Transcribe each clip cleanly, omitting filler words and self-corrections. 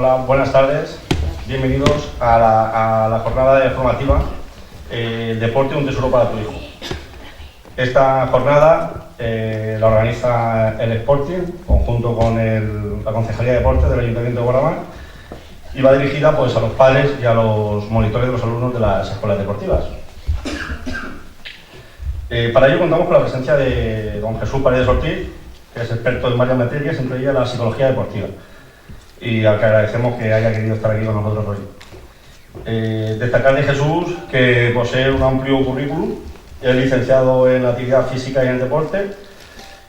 Hola, buenas tardes. Bienvenidos a la jornada formativa Deporte, un tesoro para tu hijo. Esta jornada la organiza el Sporting, conjunto con la Concejalía de Deportes del Ayuntamiento de Guardamar, y va dirigida pues, a los padres y a los monitores de los alumnos de las escuelas deportivas. Para ello contamos con la presencia de don Jesús Paredes Ortiz, que es experto en varias materias, entre ellas la psicología deportiva, y al que agradecemos que haya querido estar aquí con nosotros hoy. Destacar de Jesús que posee un amplio currículum, es licenciado en actividad física y en el deporte,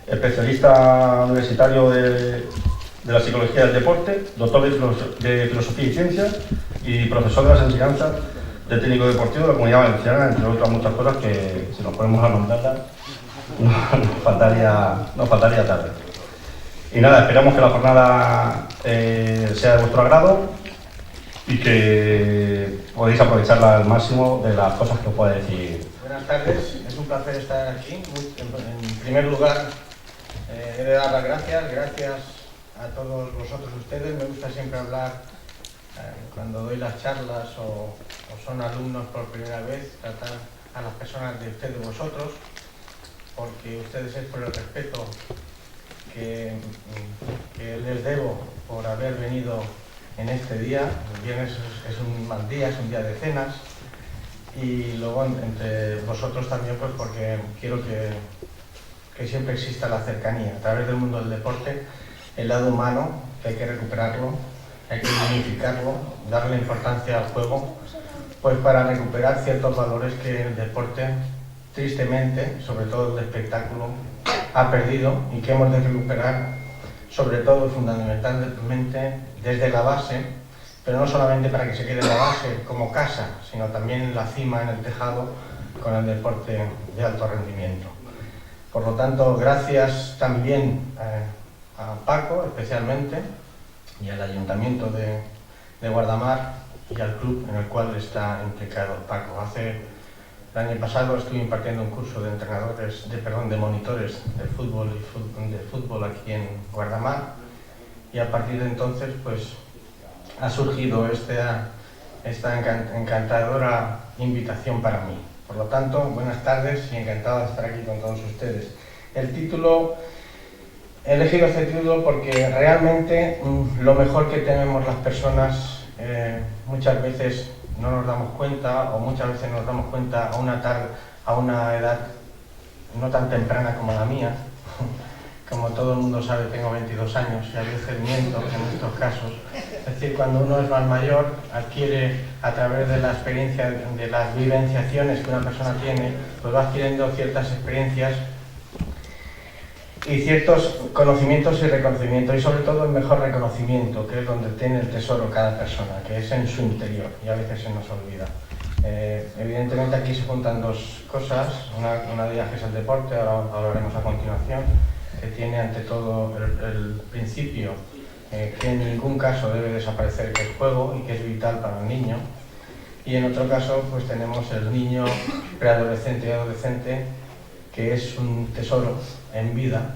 especialista universitario de la psicología del deporte, doctor de filosofía y ciencias y profesor de las enseñanzas de técnico deportivo de la Comunidad Valenciana, entre otras muchas cosas que si nos ponemos a nombrarlas nos faltaría tarde. Y nada, esperamos que la jornada sea de vuestro agrado y que podéis aprovecharla al máximo de las cosas que os pueda decir. Buenas tardes, es un placer estar aquí. En primer lugar, he de dar las gracias a todos vosotros ustedes. Me gusta siempre hablar cuando doy las charlas o son alumnos por primera vez, tratar a las personas de ustedes, vosotros, porque ustedes es por el respeto que les debo por haber venido en este día. El viernes es un mal día, es un día de cenas, y luego entre vosotros también pues porque quiero que siempre exista la cercanía a través del mundo del deporte, el lado humano, que hay que recuperarlo, hay que dignificarlo, darle importancia al juego, pues para recuperar ciertos valores que el deporte, tristemente, sobre todo el espectáculo, ha perdido y que hemos de recuperar, sobre todo fundamentalmente desde la base, pero no solamente para que se quede en la base como casa, sino también en la cima, en el tejado, con el deporte de alto rendimiento. Por lo tanto, gracias también a Paco especialmente y al Ayuntamiento de Guardamar y al club en el cual está implicado Paco. El año pasado estuve impartiendo un curso de entrenadores, de monitores de fútbol aquí en Guardamar, y a partir de entonces pues ha surgido esta encantadora invitación para mí. Por lo tanto, buenas tardes y encantado de estar aquí con todos ustedes. He elegido este título porque realmente lo mejor que tenemos las personas muchas veces no nos damos cuenta, o muchas veces nos damos cuenta a una edad no tan temprana como la mía. Como todo el mundo sabe, tengo 22 años y a veces miento en estos casos. Es decir, cuando uno es más mayor, adquiere a través de la experiencia, de las vivenciaciones que una persona tiene, pues va adquiriendo ciertas experiencias y ciertos conocimientos y reconocimientos, y sobre todo el mejor reconocimiento, que es donde tiene el tesoro cada persona, que es en su interior, y a veces se nos olvida. Evidentemente aquí se juntan dos cosas, una de ellas que es el deporte, ahora hablaremos a continuación, que tiene ante todo el principio que en ningún caso debe desaparecer, que es juego y que es vital para el niño, y en otro caso pues tenemos el niño preadolescente y adolescente, que es un tesoro en vida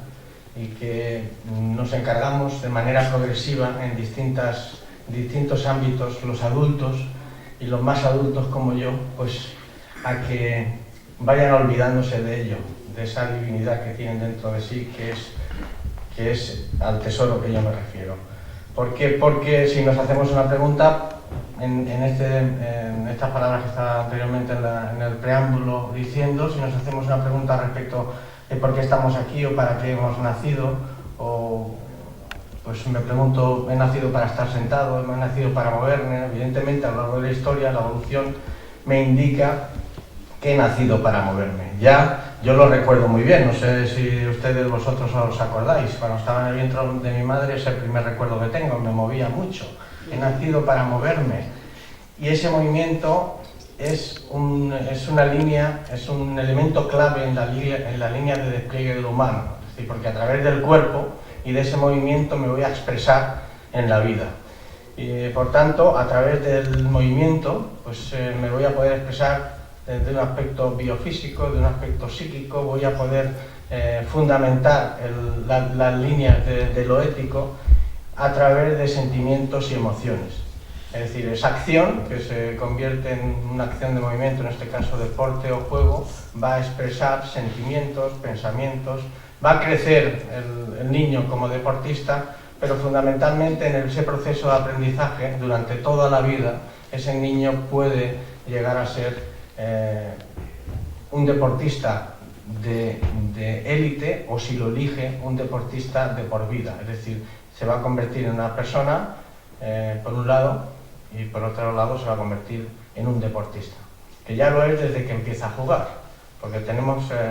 y que nos encargamos de manera progresiva en distintos ámbitos, los adultos y los más adultos como yo, pues a que vayan olvidándose de ello, de esa divinidad que tienen dentro de sí, que es al tesoro que yo me refiero. ¿Por qué? Porque si nos hacemos una pregunta, en estas palabras que estaba anteriormente en el preámbulo diciendo, si nos hacemos una pregunta respecto de por qué estamos aquí o para qué hemos nacido, o pues me pregunto, ¿he nacido para estar sentado? ¿He nacido para moverme? Evidentemente, a lo largo de la historia, la evolución me indica que he nacido para moverme. Ya yo lo recuerdo muy bien, no sé si ustedes vosotros os acordáis, cuando estaba en el vientre de mi madre es el primer recuerdo que tengo, me movía mucho. He nacido para moverme, y ese movimiento es una línea, es un elemento clave en la línea de despliegue del humano, es decir, porque a través del cuerpo y de ese movimiento me voy a expresar en la vida. Y, por tanto, a través del movimiento pues me voy a poder expresar de un aspecto biofísico, de un aspecto psíquico, voy a poder fundamentar las líneas de lo ético a través de sentimientos y emociones. Es decir, esa acción, que se convierte en una acción de movimiento, en este caso deporte o juego, va a expresar sentimientos, pensamientos, va a crecer el niño como deportista, pero fundamentalmente en ese proceso de aprendizaje, durante toda la vida, ese niño puede llegar a ser un deportista de élite, o si lo elige, un deportista de por vida. Es decir, se va a convertir en una persona, por un lado, y por otro lado se va a convertir en un deportista, que ya lo es desde que empieza a jugar, porque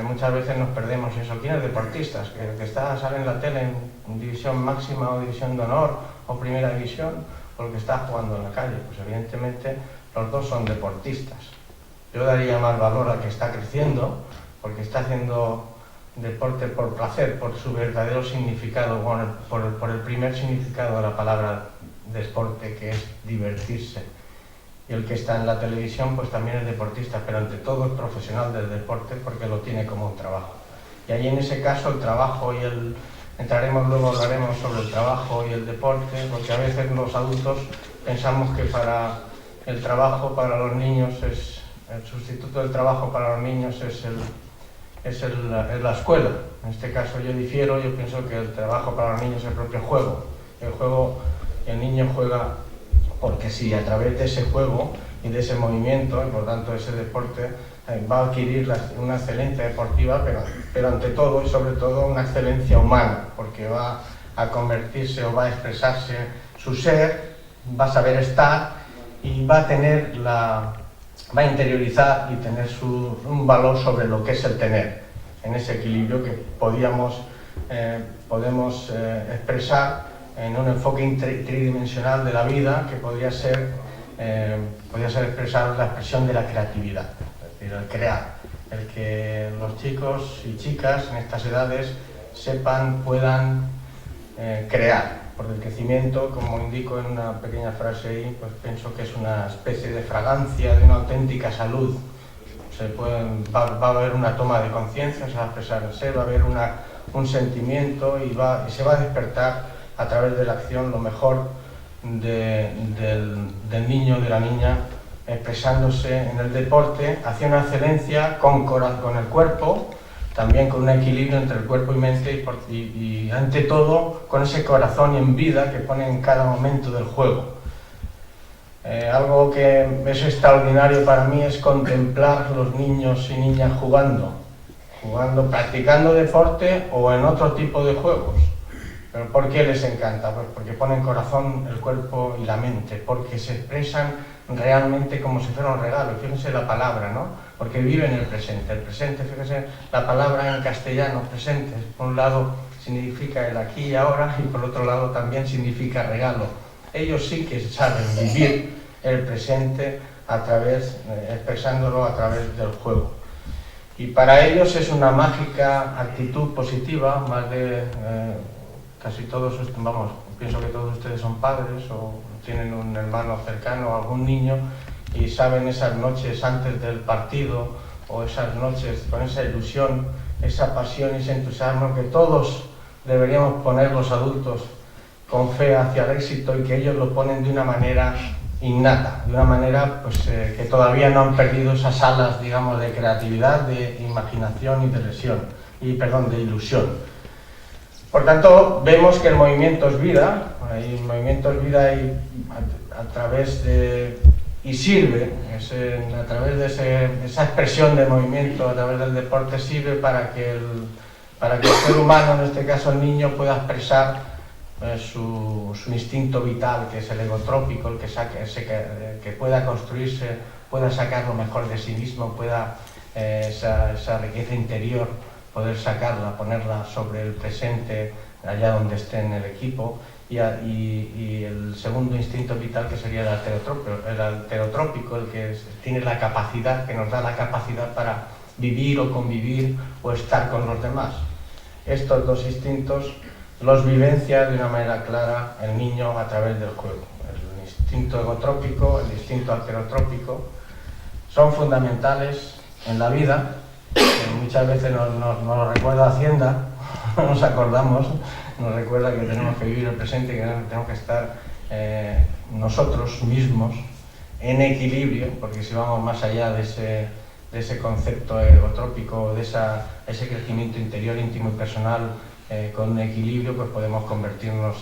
muchas veces nos perdemos eso. ¿Quién es deportista? Que sale en la tele en división máxima o división de honor o primera división, o el que está jugando en la calle. Pues evidentemente los dos son deportistas. Yo daría más valor al que está creciendo, porque está haciendo deporte por placer, por su verdadero significado, bueno, por el primer significado de la palabra deporte, que es divertirse. Y el que está en la televisión pues también es deportista, pero ante todo es profesional del deporte, porque lo tiene como un trabajo. Y ahí en ese caso el trabajo y hablaremos sobre el trabajo y el deporte, porque a veces los adultos pensamos que para el trabajo para los niños el sustituto del trabajo para los niños es la escuela. En este caso yo difiero, yo pienso que el trabajo para los niños es el propio juego. El niño juega porque sí, a través de ese juego y de ese movimiento, y por tanto ese deporte, va a adquirir una excelencia deportiva, pero ante todo y sobre todo una excelencia humana, porque va a convertirse o va a expresarse su ser, va a saber estar y va a interiorizar y tener un valor sobre lo que es el tener, en ese equilibrio que podemos expresar en un enfoque tridimensional de la vida, que podría ser expresar la expresión de la creatividad, es decir, el crear, el que los chicos y chicas en estas edades puedan crear, porque el crecimiento, como indico en una pequeña frase ahí, pues pienso que es una especie de fragancia de una auténtica salud. Va a haber una toma de conciencia, se va a expresar el ser, va a haber un sentimiento y se va a despertar a través de la acción lo mejor del niño, de la niña, expresándose en el deporte hacia una excelencia con el cuerpo, también con un equilibrio entre el cuerpo y mente, y ante todo con ese corazón y en vida que pone en cada momento del juego. Algo que es extraordinario para mí es contemplar los niños y niñas jugando, practicando deporte o en otro tipo de juegos. ¿Pero por qué les encanta? Pues porque ponen corazón, el cuerpo y la mente, porque se expresan realmente como si fuera un regalo. Fíjense la palabra, ¿no? Porque viven el presente. El presente, fíjense, la palabra en castellano, presente, por un lado significa el aquí y ahora, y por otro lado también significa regalo. Ellos sí que saben vivir el presente expresándolo a través del juego. Y para ellos es una mágica actitud positiva, más de... casi todos, pienso que todos ustedes son padres o tienen un hermano cercano o algún niño, y saben esas noches antes del partido o esas noches con esa ilusión, esa pasión y ese entusiasmo que todos deberíamos poner los adultos con fe hacia el éxito, y que ellos lo ponen de una manera innata, de una manera que todavía no han perdido esas alas, digamos, de creatividad, de imaginación y de ilusión. Por tanto, vemos que el movimiento es vida, y sirve, a través de esa expresión de movimiento, a través del deporte, sirve para que el ser humano, en este caso el niño, pueda expresar su instinto vital, que es el egotrópico, el que pueda construirse, pueda sacar lo mejor de sí mismo, esa riqueza interior, poder sacarla, ponerla sobre el presente, allá donde esté en el equipo, y el segundo instinto vital, que sería el alterotrópico, el que tiene la capacidad, que nos da la capacidad para vivir o convivir o estar con los demás. Estos dos instintos los vivencia de una manera clara el niño a través del juego. El instinto egotrópico, el instinto alterotrópico, son fundamentales en la vida. Muchas veces nos lo recuerda Hacienda, no nos acordamos, nos recuerda que tenemos que vivir el presente, que tenemos que estar nosotros mismos en equilibrio, porque si vamos más allá de ese concepto egotrópico, de ese crecimiento interior, íntimo y personal, con un equilibrio, pues podemos convertirnos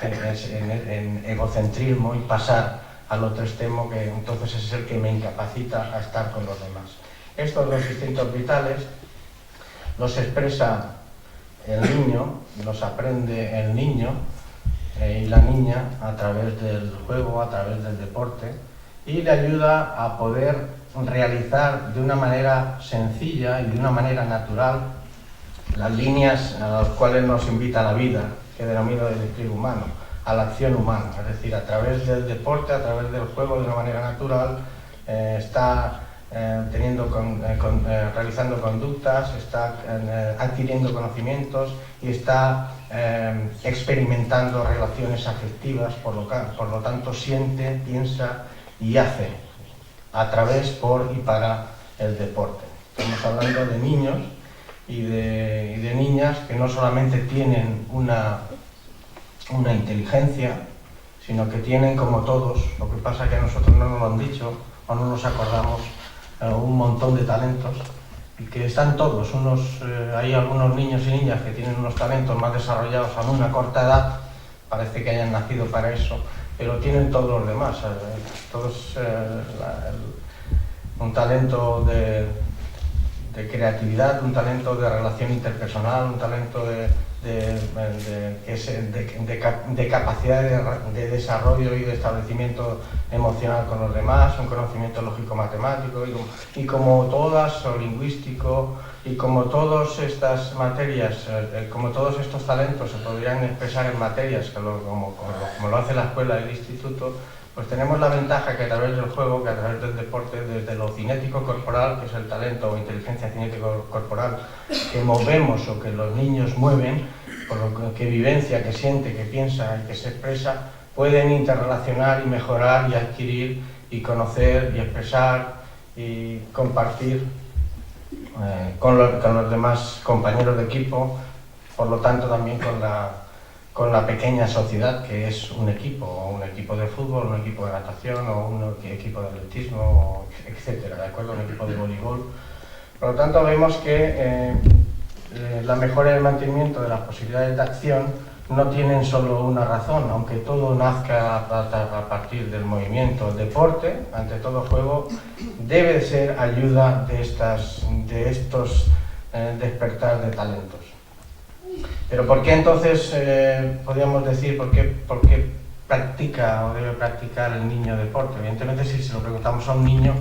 en egocentrismo y pasar al otro extremo, que entonces es el que me incapacita a estar con los demás. Estos dos instintos vitales los expresa el niño, los aprende el niño y la niña a través del juego, a través del deporte, y le ayuda a poder realizar de una manera sencilla y de una manera natural las líneas a las cuales nos invita la vida, que denomino el despliegue humano, a la acción humana. Es decir, a través del deporte, a través del juego, de una manera natural, está realizando conductas, está adquiriendo conocimientos y está experimentando relaciones afectivas, por lo tanto siente, piensa y hace a través, por y para el deporte. Estamos hablando de niños y de niñas que no solamente tienen una inteligencia, sino que tienen, como todos, lo que pasa es que a nosotros no nos lo han dicho o no nos acordamos, un montón de talentos, y que están todos. Hay algunos niños y niñas que tienen unos talentos más desarrollados a una corta edad, parece que hayan nacido para eso, pero tienen todos los demás, todos un talento de creatividad, un talento de relación interpersonal, un talento de capacidad de desarrollo y de establecimiento emocional con los demás, un conocimiento lógico-matemático, y como todas, o lingüístico, y como todas estas materias, como todos estos talentos se podrían expresar en materias, como lo hace la escuela y el instituto, pues tenemos la ventaja que a través del juego, que a través del deporte, desde lo cinético corporal, que es el talento o inteligencia cinético corporal, que movemos o que los niños mueven, por lo que vivencia, que siente, que piensa y que se expresa, pueden interrelacionar y mejorar y adquirir y conocer y expresar y compartir con los demás compañeros de equipo, por lo tanto también con la pequeña sociedad que es un equipo, o un equipo de fútbol, un equipo de natación, o un equipo de atletismo, etcétera, ¿de acuerdo? Un equipo de voleibol. Por lo tanto, vemos que la mejora y el mantenimiento de las posibilidades de acción no tienen solo una razón, aunque todo nazca a partir del movimiento. El deporte, ante todo juego, debe ser ayuda de estos despertar de talentos. Pero ¿por qué entonces, podríamos decir, por qué practica o debe practicar el niño deporte? Evidentemente, si se lo preguntamos a un niño,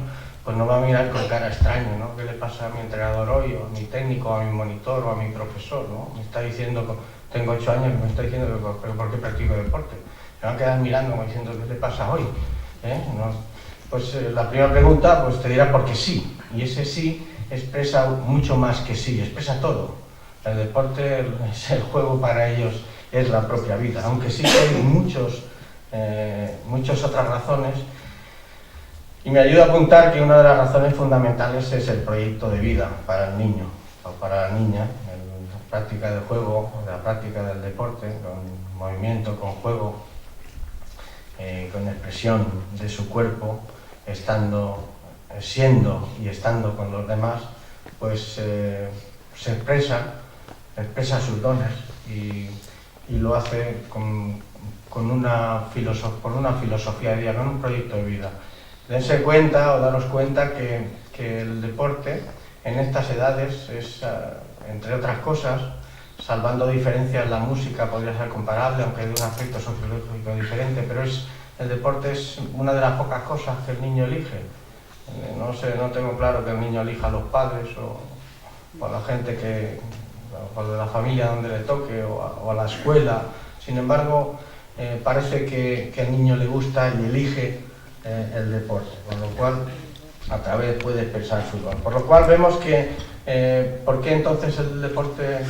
pues nos va a mirar con cara extraña, ¿no? ¿Qué le pasa a mi entrenador hoy, o a mi técnico, o a mi monitor, o a mi profesor, ¿no? Me está diciendo, tengo 8 años, me está diciendo, pero ¿por qué practico deporte? Me van a quedar mirando como diciendo, ¿qué le pasa hoy? Pues la primera pregunta, pues te dirá porque sí, y ese sí expresa mucho más que sí, expresa todo. El deporte es el juego para ellos, es la propia vida, aunque sí que hay muchas otras razones. Y me ayuda a apuntar que una de las razones fundamentales es el proyecto de vida para el niño o para la niña, la práctica del juego, la práctica del deporte, con movimiento, con juego, con expresión de su cuerpo, siendo y estando con los demás, pues se expresa sus dones y lo hace por una filosofía de vida, con un proyecto de vida. Dense cuenta o daros cuenta que el deporte en estas edades es, entre otras cosas, salvando diferencias, la música podría ser comparable, aunque de un aspecto sociológico diferente, pero el deporte es una de las pocas cosas que el niño elige. No tengo claro que el niño elija a los padres o a la gente o de la familia donde le toque o a la escuela. Sin embargo, parece que al niño le gusta y elige el deporte, con lo cual a través puede expresar su don. Por lo cual vemos que ¿por qué entonces el deporte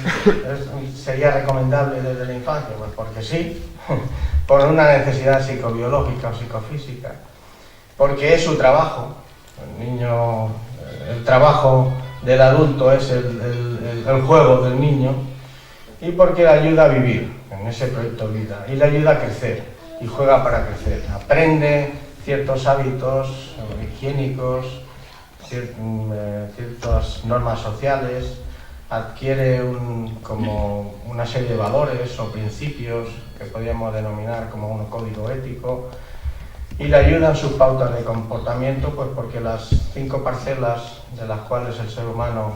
sería recomendable desde la infancia? Pues porque sí, por una necesidad psicobiológica o psicofísica, porque es su trabajo. El trabajo del adulto es el juego del niño, y porque le ayuda a vivir en ese proyecto vida y le ayuda a crecer y juega para crecer. Aprende ciertos hábitos higiénicos, ciertas normas sociales, adquiere como una serie de valores o principios que podríamos denominar como un código ético, y le ayudan sus pautas de comportamiento, pues porque las 5 parcelas de las cuales el ser humano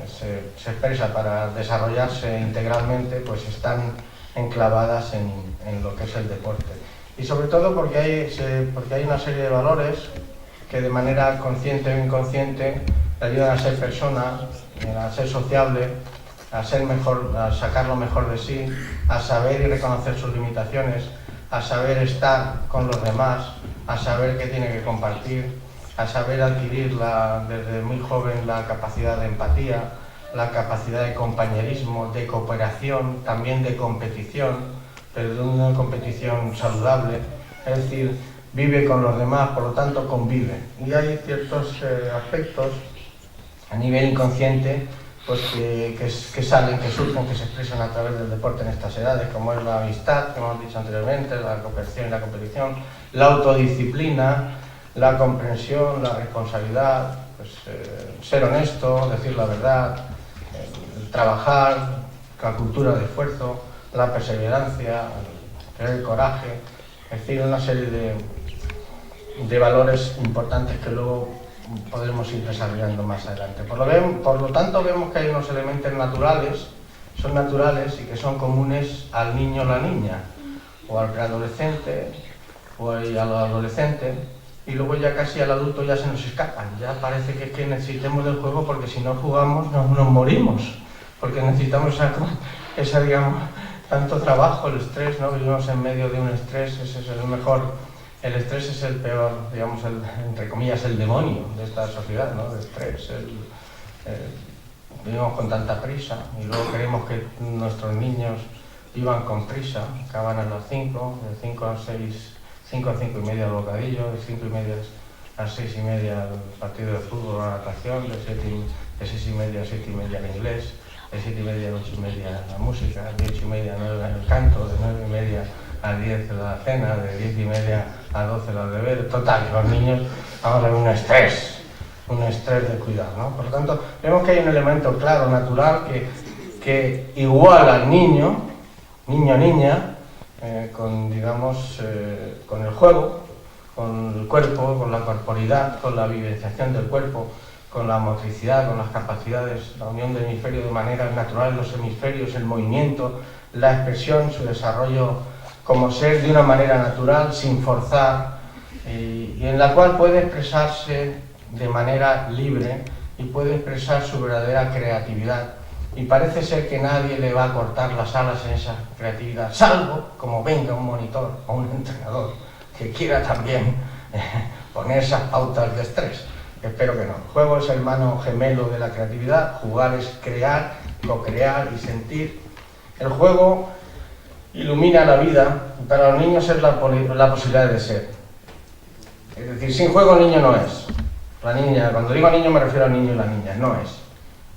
se expresa para desarrollarse integralmente, pues están enclavadas en lo que es el deporte. Y sobre todo porque hay una serie de valores que de manera consciente o inconsciente le ayudan a ser persona, a ser sociable, a ser mejor, a sacar lo mejor de sí, a saber y reconocer sus limitaciones, a saber estar con los demás, a saber que tiene que compartir, a saber adquirir desde muy joven la capacidad de empatía, la capacidad de compañerismo, de cooperación, también de competición, pero de una competición saludable, es decir, vive con los demás, por lo tanto convive. Y hay ciertos aspectos a nivel inconsciente pues que salen, que surgen, que se expresan a través del deporte en estas edades, como es la amistad, que hemos dicho anteriormente, la cooperación y la competición, la autodisciplina, la comprensión, la responsabilidad, pues, ser honesto, decir la verdad, trabajar, la cultura de esfuerzo, la perseverancia, el coraje, es decir, una serie de valores importantes que luego podremos ir desarrollando más adelante. Por lo tanto, vemos que hay unos elementos naturales, son naturales y que son comunes al niño o la niña, o al preadolescente, o al adolescente, y luego ya casi al adulto ya se nos escapan. Ya parece que necesitemos del juego, porque si no jugamos nos morimos, porque necesitamos esa, digamos, tanto trabajo, el estrés, ¿no? Vivimos en medio de un estrés, ese es el mejor. El estrés es el peor, digamos, entre comillas, el demonio de esta sociedad, ¿no? El estrés, vivimos con tanta prisa y luego queremos que nuestros niños vivan con prisa, acaban a las 5, de 5 a 6, 5 a 5 y media el bocadillo, de 5 y media a 6 y media el partido de fútbol o la natación, de 6 y media a 7 y media el inglés, de 7 y media a 8 y media la música, de 8 y media a 9 el canto, de 9 y media a 10 la cena, de 10 y media a 12 los deberes. Total, los niños vamos a ver un estrés de cuidado, ¿no? Por lo tanto, vemos que hay un elemento claro, natural, que iguala al niño, niña, con, digamos, con el juego, con el cuerpo, con la corporidad, con la vivenciación del cuerpo, con la motricidad, con las capacidades, la unión del hemisferio de manera natural, los hemisferios, el movimiento, la expresión, su desarrollo como ser de una manera natural, sin forzar, y en la cual puede expresarse de manera libre y puede expresar su verdadera creatividad. Y parece ser que nadie le va a cortar las alas en esa creatividad, salvo como venga un monitor o un entrenador que quiera también poner esas pautas de estrés. Espero que no. El juego es el hermano gemelo de la creatividad, jugar es crear, co-crear y sentir. El juego ilumina la vida, y para los niños es la posibilidad de ser. Es decir, sin juego el niño no es. La niña, cuando digo niño me refiero al niño y la niña, no es.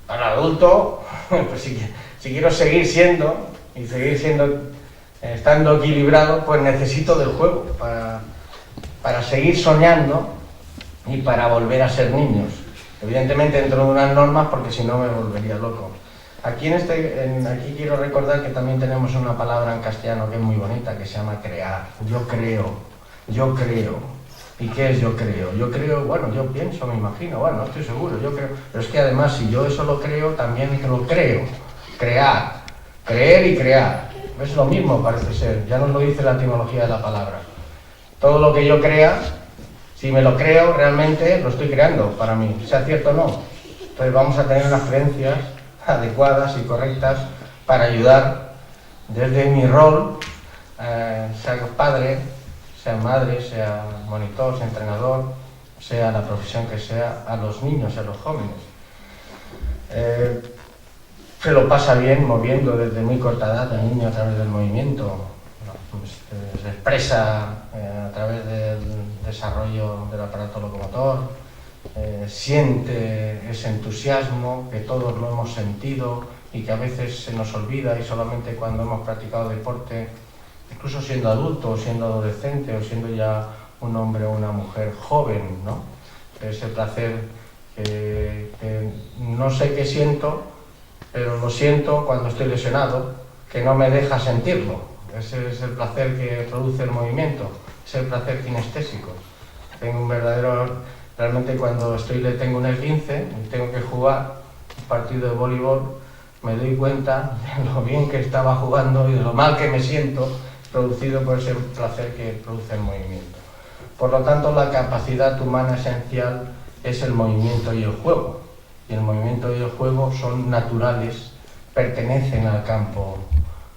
Para el adulto, pues si quiero seguir siendo, y seguir siendo, estando equilibrado, pues necesito del juego para seguir soñando y para volver a ser niños. Evidentemente dentro de unas normas, porque si no me volvería loco. Aquí aquí quiero recordar que también tenemos una palabra en castellano que es muy bonita, que se llama crear. Yo creo. ¿Y qué es yo creo? Yo creo, bueno, yo pienso, me imagino, bueno, no estoy seguro, yo creo. Pero es que además, si yo eso lo creo, también lo creo. Crear. Creer y crear. Es lo mismo, parece ser. Ya nos lo dice la etimología de la palabra. Todo lo que yo crea, si me lo creo, realmente lo estoy creando para mí, sea cierto o no. Entonces vamos a tener unas creencias adecuadas y correctas para ayudar desde mi rol, sea padre, sea madre, sea monitor, sea entrenador, sea la profesión que sea, a los niños y a los jóvenes. Se lo pasa bien moviendo desde muy corta edad el niño a través del movimiento, se expresa a través del desarrollo del aparato locomotor, siente ese entusiasmo que todos lo hemos sentido, y que a veces se nos olvida, y solamente cuando hemos practicado deporte, incluso siendo adulto o siendo adolescente o siendo ya un hombre o una mujer joven, ¿no? Ese placer que no sé qué siento, pero lo siento cuando estoy lesionado, que no me deja sentirlo. Ese es el placer que produce el movimiento, es el placer kinestésico. Tengo un verdadero, realmente cuando tengo un esguince y tengo que jugar un partido de voleibol, me doy cuenta de lo bien que estaba jugando y de lo mal que me siento, producido por ese placer que produce el movimiento. Por lo tanto, la capacidad humana esencial es el movimiento y el juego. Y el movimiento y el juego son naturales, pertenecen al campo,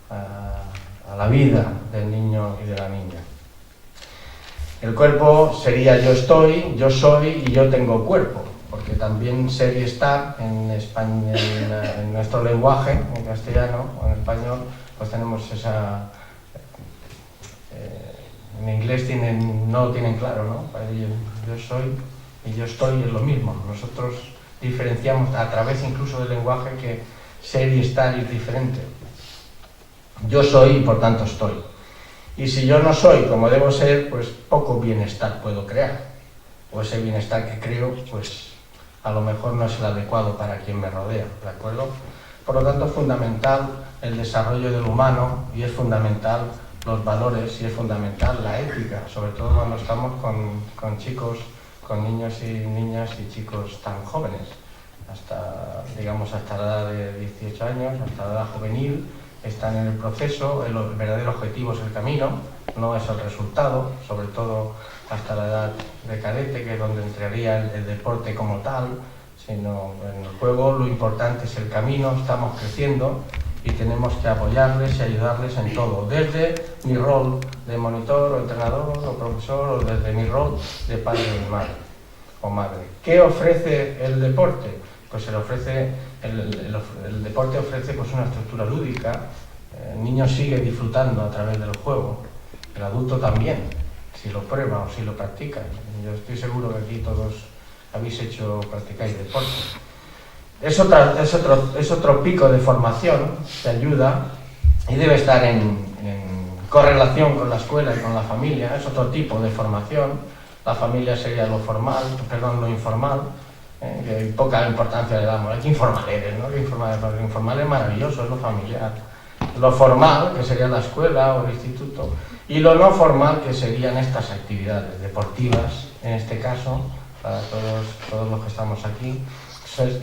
a la vida del niño y de la niña. El cuerpo sería yo estoy, yo soy y yo tengo cuerpo, porque también ser y estar en España, en nuestro lenguaje, en castellano o en español, pues tenemos esa... en inglés no lo tienen claro, ¿no? Para ellos, yo soy y yo estoy es lo mismo. Nosotros diferenciamos a través incluso del lenguaje que ser y estar es diferente. Yo soy y por tanto estoy. Y si yo no soy como debo ser, pues poco bienestar puedo crear. O ese bienestar que creo, pues a lo mejor no es el adecuado para quien me rodea, ¿de acuerdo? Por lo tanto, es fundamental el desarrollo del humano y es fundamental los valores y es fundamental la ética, sobre todo cuando estamos con chicos, con niños y niñas y chicos tan jóvenes, hasta la edad de 18 años, hasta la edad juvenil, están en el proceso, el verdadero objetivo es el camino, no es el resultado, sobre todo hasta la edad de cadete, que es donde entraría el deporte como tal, sino en el juego lo importante es el camino, estamos creciendo y tenemos que apoyarles y ayudarles en todo, desde mi rol de monitor o entrenador o profesor o desde mi rol de padre o madre. ¿Qué ofrece el deporte? Pues el deporte ofrece pues una estructura lúdica, el niño sigue disfrutando a través del juego, el adulto también, si lo prueba o si lo practica. Yo estoy seguro que aquí todos practicáis deporte. Es otro pico de formación que ayuda y debe estar en correlación con la escuela y con la familia, es otro tipo de formación. La familia sería lo informal, que poca importancia le damos. ¿Qué informal eres? ¿No? ¿Qué informal? Porque lo informal es maravilloso, es lo familiar. Lo formal, que sería la escuela o el instituto, y lo no formal, que serían estas actividades deportivas, en este caso, para todos los que estamos aquí.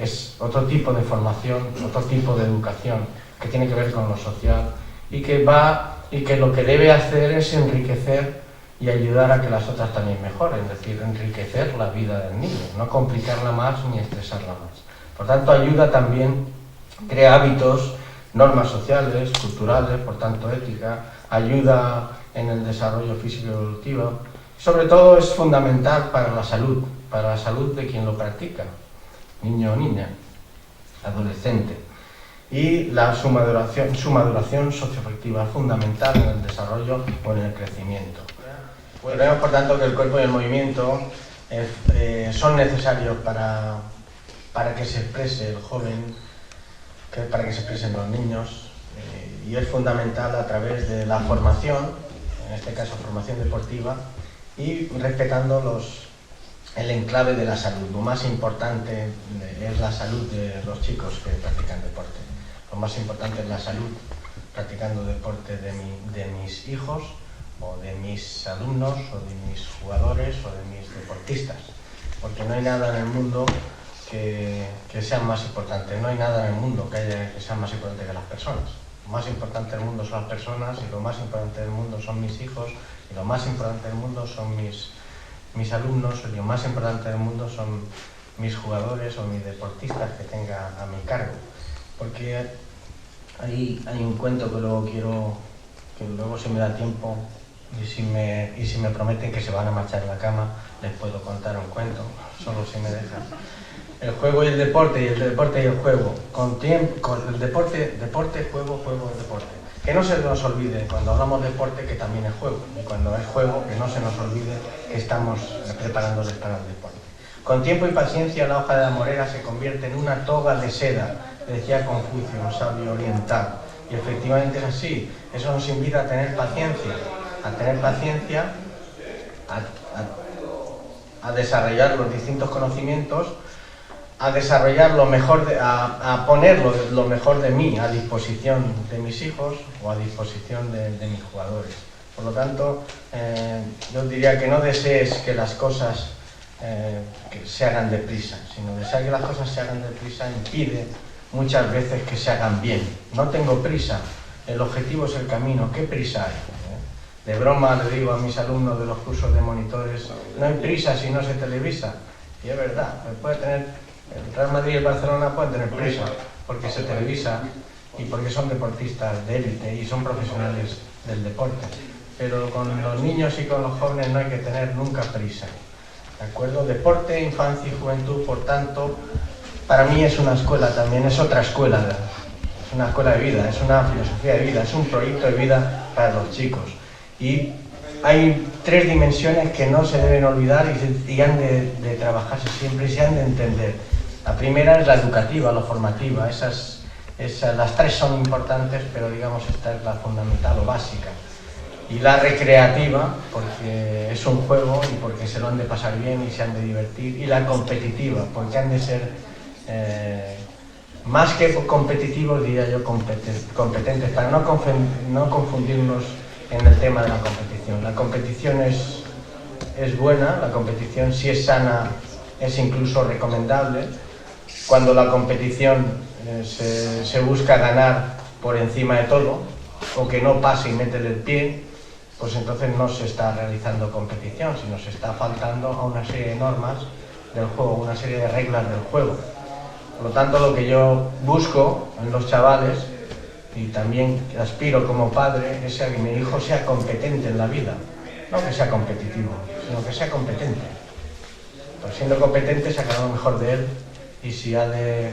Es otro tipo de formación, otro tipo de educación, que tiene que ver con lo social, y que lo que debe hacer es enriquecer y ayudar a que las otras también mejoren, es decir, enriquecer la vida del niño, no complicarla más ni estresarla más. Por tanto, ayuda también, crea hábitos, normas sociales, culturales, por tanto ética, ayuda en el desarrollo físico y evolutivo. Sobre todo es fundamental para la salud de quien lo practica, niño o niña, adolescente. Y su maduración socioafectiva es fundamental en el desarrollo o en el crecimiento. Vemos, por tanto, que el cuerpo y el movimiento son necesarios para que se exprese el joven, para que se expresen los niños, y es fundamental a través de la formación, en este caso formación deportiva, y respetando el enclave de la salud. Lo más importante es la salud de los chicos que practican deporte. Lo más importante es la salud practicando deporte de mis hijos, o de mis alumnos, o de mis jugadores, o de mis deportistas. Porque no hay nada en el mundo que sea más importante. No hay nada en el mundo que sea más importante que las personas. Lo más importante del mundo son las personas, y lo más importante del mundo son mis hijos, y lo más importante del mundo son mis alumnos, y lo más importante del mundo son mis jugadores o mis deportistas que tenga a mi cargo. Porque hay un cuento que luego si me da tiempo y si me prometen que se van a marchar a la cama, les puedo contar un cuento, solo si me dejan. El juego y el deporte, y el deporte y el juego, con el deporte, juego, deporte. Que no se nos olvide cuando hablamos de deporte que también es juego, y cuando es juego que no se nos olvide que estamos preparándoles para el deporte. Con tiempo y paciencia la hoja de la morera se convierte en una toga de seda, decía Confucio, un sabio oriental. Y efectivamente es así. Eso nos invita a tener paciencia, a desarrollar los distintos conocimientos, a desarrollar lo mejor, a poner lo mejor de mí a disposición de mis hijos o a disposición de mis jugadores. Por lo tanto, yo diría que no desees que las cosas que se hagan deprisa, sino desear que las cosas se hagan deprisa impide muchas veces que se hagan bien. No tengo prisa, el objetivo es el camino, ¿qué prisa hay? De broma le digo a mis alumnos de los cursos de monitores, no hay prisa si no se televisa. Y es verdad, puede tener, el Real Madrid y el Barcelona pueden tener prisa porque se televisa y porque son deportistas de élite y son profesionales del deporte. Pero con los niños y con los jóvenes no hay que tener nunca prisa. ¿De acuerdo? Deporte, infancia y juventud, por tanto, para mí es una escuela también, es otra escuela, es una escuela de vida, es una filosofía de vida, es un proyecto de vida para los chicos. Y hay tres dimensiones que no se deben olvidar y han de trabajarse siempre y se han de entender. La primera es la educativa, la formativa, las tres son importantes, pero digamos esta es la fundamental o básica. Y la recreativa, porque es un juego y porque se lo han de pasar bien y se han de divertir. Y la competitiva, porque han de ser, más que competitivos, diría yo, competentes, para no confundirnos en el tema de la competición. La competición es buena, la competición si es sana es incluso recomendable. Cuando la competición se busca ganar por encima de todo, o que no pase y métele el pie, pues entonces no se está realizando competición, sino se está faltando a una serie de normas del juego, una serie de reglas del juego. Por lo tanto, lo que yo busco en los chavales, y también aspiro como padre, es que mi hijo sea competente en la vida. No que sea competitivo, sino que sea competente. Pues siendo competente sacará lo mejor de él, y si ha de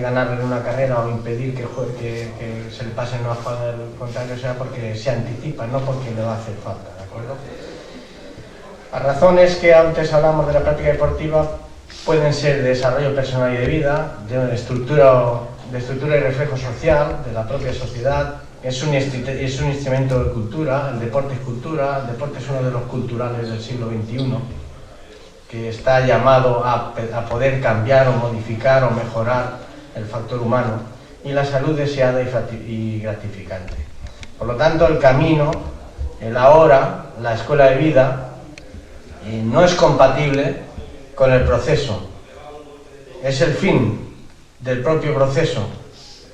ganarle una carrera o impedir que se le pase no a jugar el contrario, sea porque se anticipa, no porque le va a hacer falta, ¿de acuerdo? Las razones que antes hablamos de la práctica deportiva pueden ser de desarrollo personal y de vida, de estructura y reflejo social de la propia sociedad. Es un instrumento de cultura, el deporte es cultura, el deporte es uno de los culturales del siglo XXI, que está llamado a poder cambiar o modificar o mejorar el factor humano, y la salud deseada y gratificante. Por lo tanto, el camino, el ahora, la escuela de vida, no es compatible con el proceso. Es el fin del propio proceso,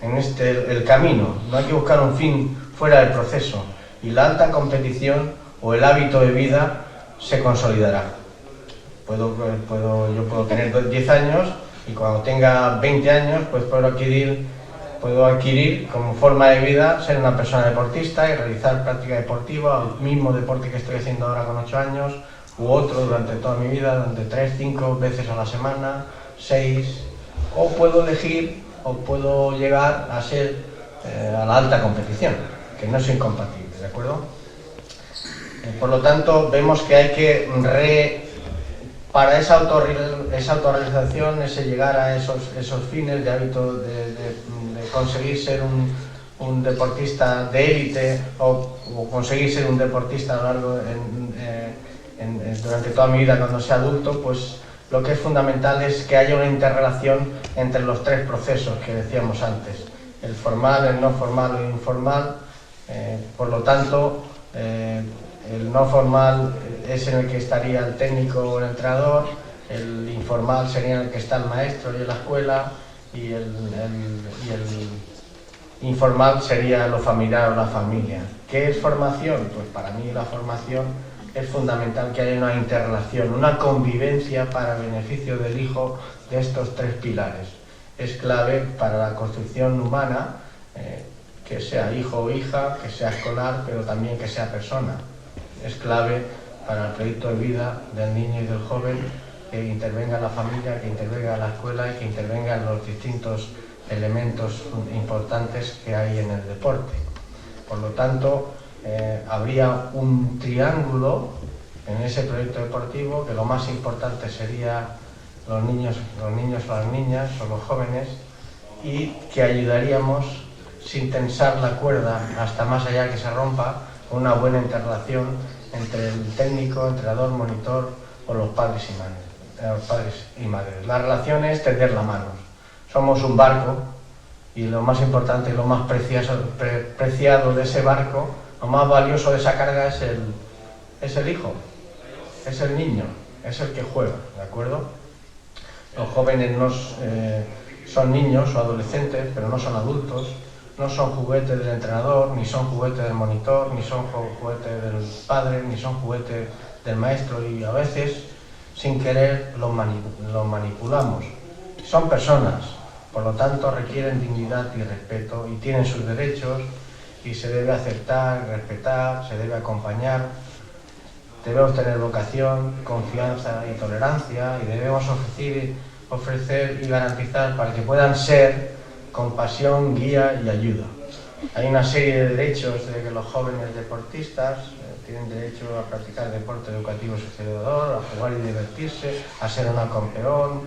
el camino. No hay que buscar un fin fuera del proceso, y la alta competición o el hábito de vida se consolidará. Yo puedo tener 10 años y cuando tenga 20 años pues puedo adquirir como forma de vida ser una persona deportista y realizar práctica deportiva, el mismo deporte que estoy haciendo ahora con 8 años u otro durante toda mi vida, durante 3, 5 veces a la semana, 6, o puedo elegir o puedo llegar a ser a la alta competición, que no es incompatible, ¿de acuerdo? Por lo tanto, vemos que hay que para esa autorrealización, ese llegar a esos fines de hábito de conseguir ser un deportista de élite o conseguir ser un deportista a lo largo durante toda mi vida cuando sea adulto, pues lo que es fundamental es que haya una interrelación entre los tres procesos que decíamos antes, el formal, el no formal o el informal. Por lo tanto, el no formal es en el que estaría el técnico o el entrenador, el informal sería en el que está el maestro y la escuela, y el informal sería lo familiar o la familia. ¿Qué es formación? Pues para mí la formación es fundamental que haya una interrelación, una convivencia para el beneficio del hijo de estos tres pilares. Es clave para la construcción humana, que sea hijo o hija, que sea escolar, pero también que sea persona. Es clave para el proyecto de vida del niño y del joven que intervenga la familia, que intervenga la escuela y que intervengan los distintos elementos importantes que hay en el deporte. Por lo tanto, habría un triángulo en ese proyecto deportivo, que lo más importante sería los niños o las niñas o los jóvenes, y que ayudaríamos sin tensar la cuerda hasta más allá que se rompa, con una buena interrelación entre el técnico, entrenador, monitor o los padres y madres. La relación es tender la mano. Somos un barco y lo más importante y lo más preciado de ese barco, lo más valioso de esa carga es el hijo, es el niño, es el que juega, ¿de acuerdo? Los jóvenes son niños o adolescentes, pero no son adultos, no son juguetes del entrenador, ni son juguetes del monitor, ni son juguetes del padre, ni son juguetes del maestro, y a veces, sin querer, los manipulamos. Son personas, por lo tanto requieren dignidad y respeto, y tienen sus derechos, y se debe aceptar, respetar, se debe acompañar. Debemos tener vocación, confianza y tolerancia, y debemos ofrecer y garantizar para que puedan ser compasión, guía y ayuda. Hay una serie de derechos de que los jóvenes deportistas tienen derecho a practicar deporte educativo socializador, a jugar y divertirse, a ser un campeón.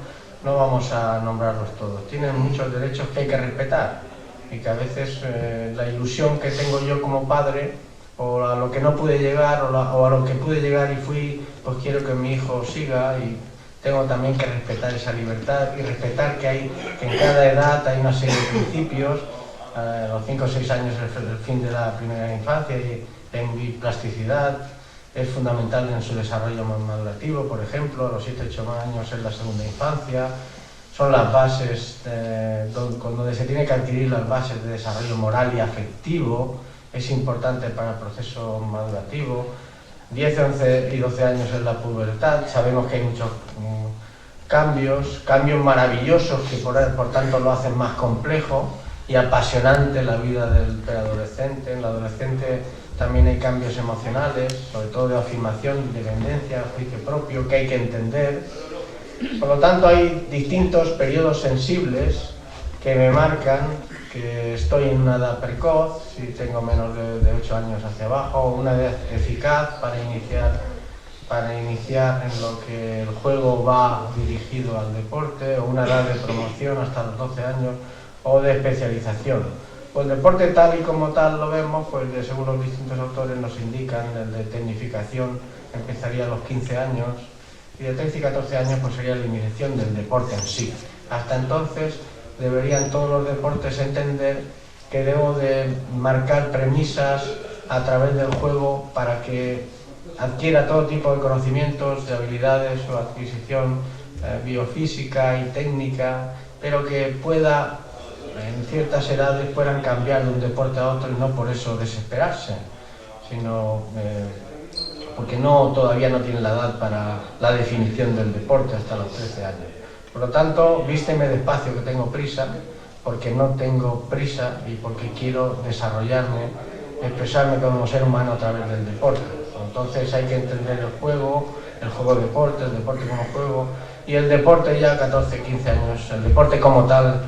No vamos a nombrarlos todos. Tienen muchos derechos que hay que respetar, y que a veces la ilusión que tengo yo como padre, o a lo que no pude llegar, o a lo que pude llegar y fui, pues quiero que mi hijo siga, y tengo también que respetar esa libertad y respetar que en cada edad hay una serie de principios. A los 5 o 6 años es el fin de la primera infancia, y en plasticidad es fundamental en su desarrollo madurativo. Por ejemplo, a los 7 o 8 años es la segunda infancia. Son las bases donde se tiene que adquirir las bases de desarrollo moral y afectivo. Es importante para el proceso madurativo. 10, 11 y 12 años es la pubertad. Sabemos que hay muchos cambios maravillosos que por tanto lo hacen más complejo y apasionante la vida del preadolescente. En el adolescente también hay cambios emocionales, sobre todo de afirmación, independencia, juicio propio, que hay que entender. Por lo tanto, hay distintos periodos sensibles que me marcan que estoy en una edad precoz, si tengo menos de 8 años hacia abajo, una edad eficaz para iniciar en lo que el juego va dirigido al deporte, o una edad de promoción hasta los 12 años, o de especialización. Pues el deporte tal y como tal lo vemos, pues según los distintos autores nos indican, el de tecnificación empezaría a los 15 años, y de 13 y 14 años pues sería la iniciación del deporte en sí. Hasta entonces deberían todos los deportes entender que debo de marcar premisas a través del juego para que adquiera todo tipo de conocimientos, de habilidades o adquisición biofísica y técnica, pero que pueda, en ciertas edades, puedan cambiar de un deporte a otro, y no por eso desesperarse, sino porque todavía no tienen la edad para la definición del deporte hasta los 13 años. Por lo tanto, vísteme despacio, que tengo prisa, porque no tengo prisa y porque quiero desarrollarme, expresarme como ser humano a través del deporte. Entonces hay que entender el juego deporte, el deporte como juego, y el deporte ya a 14, 15 años, el deporte como tal,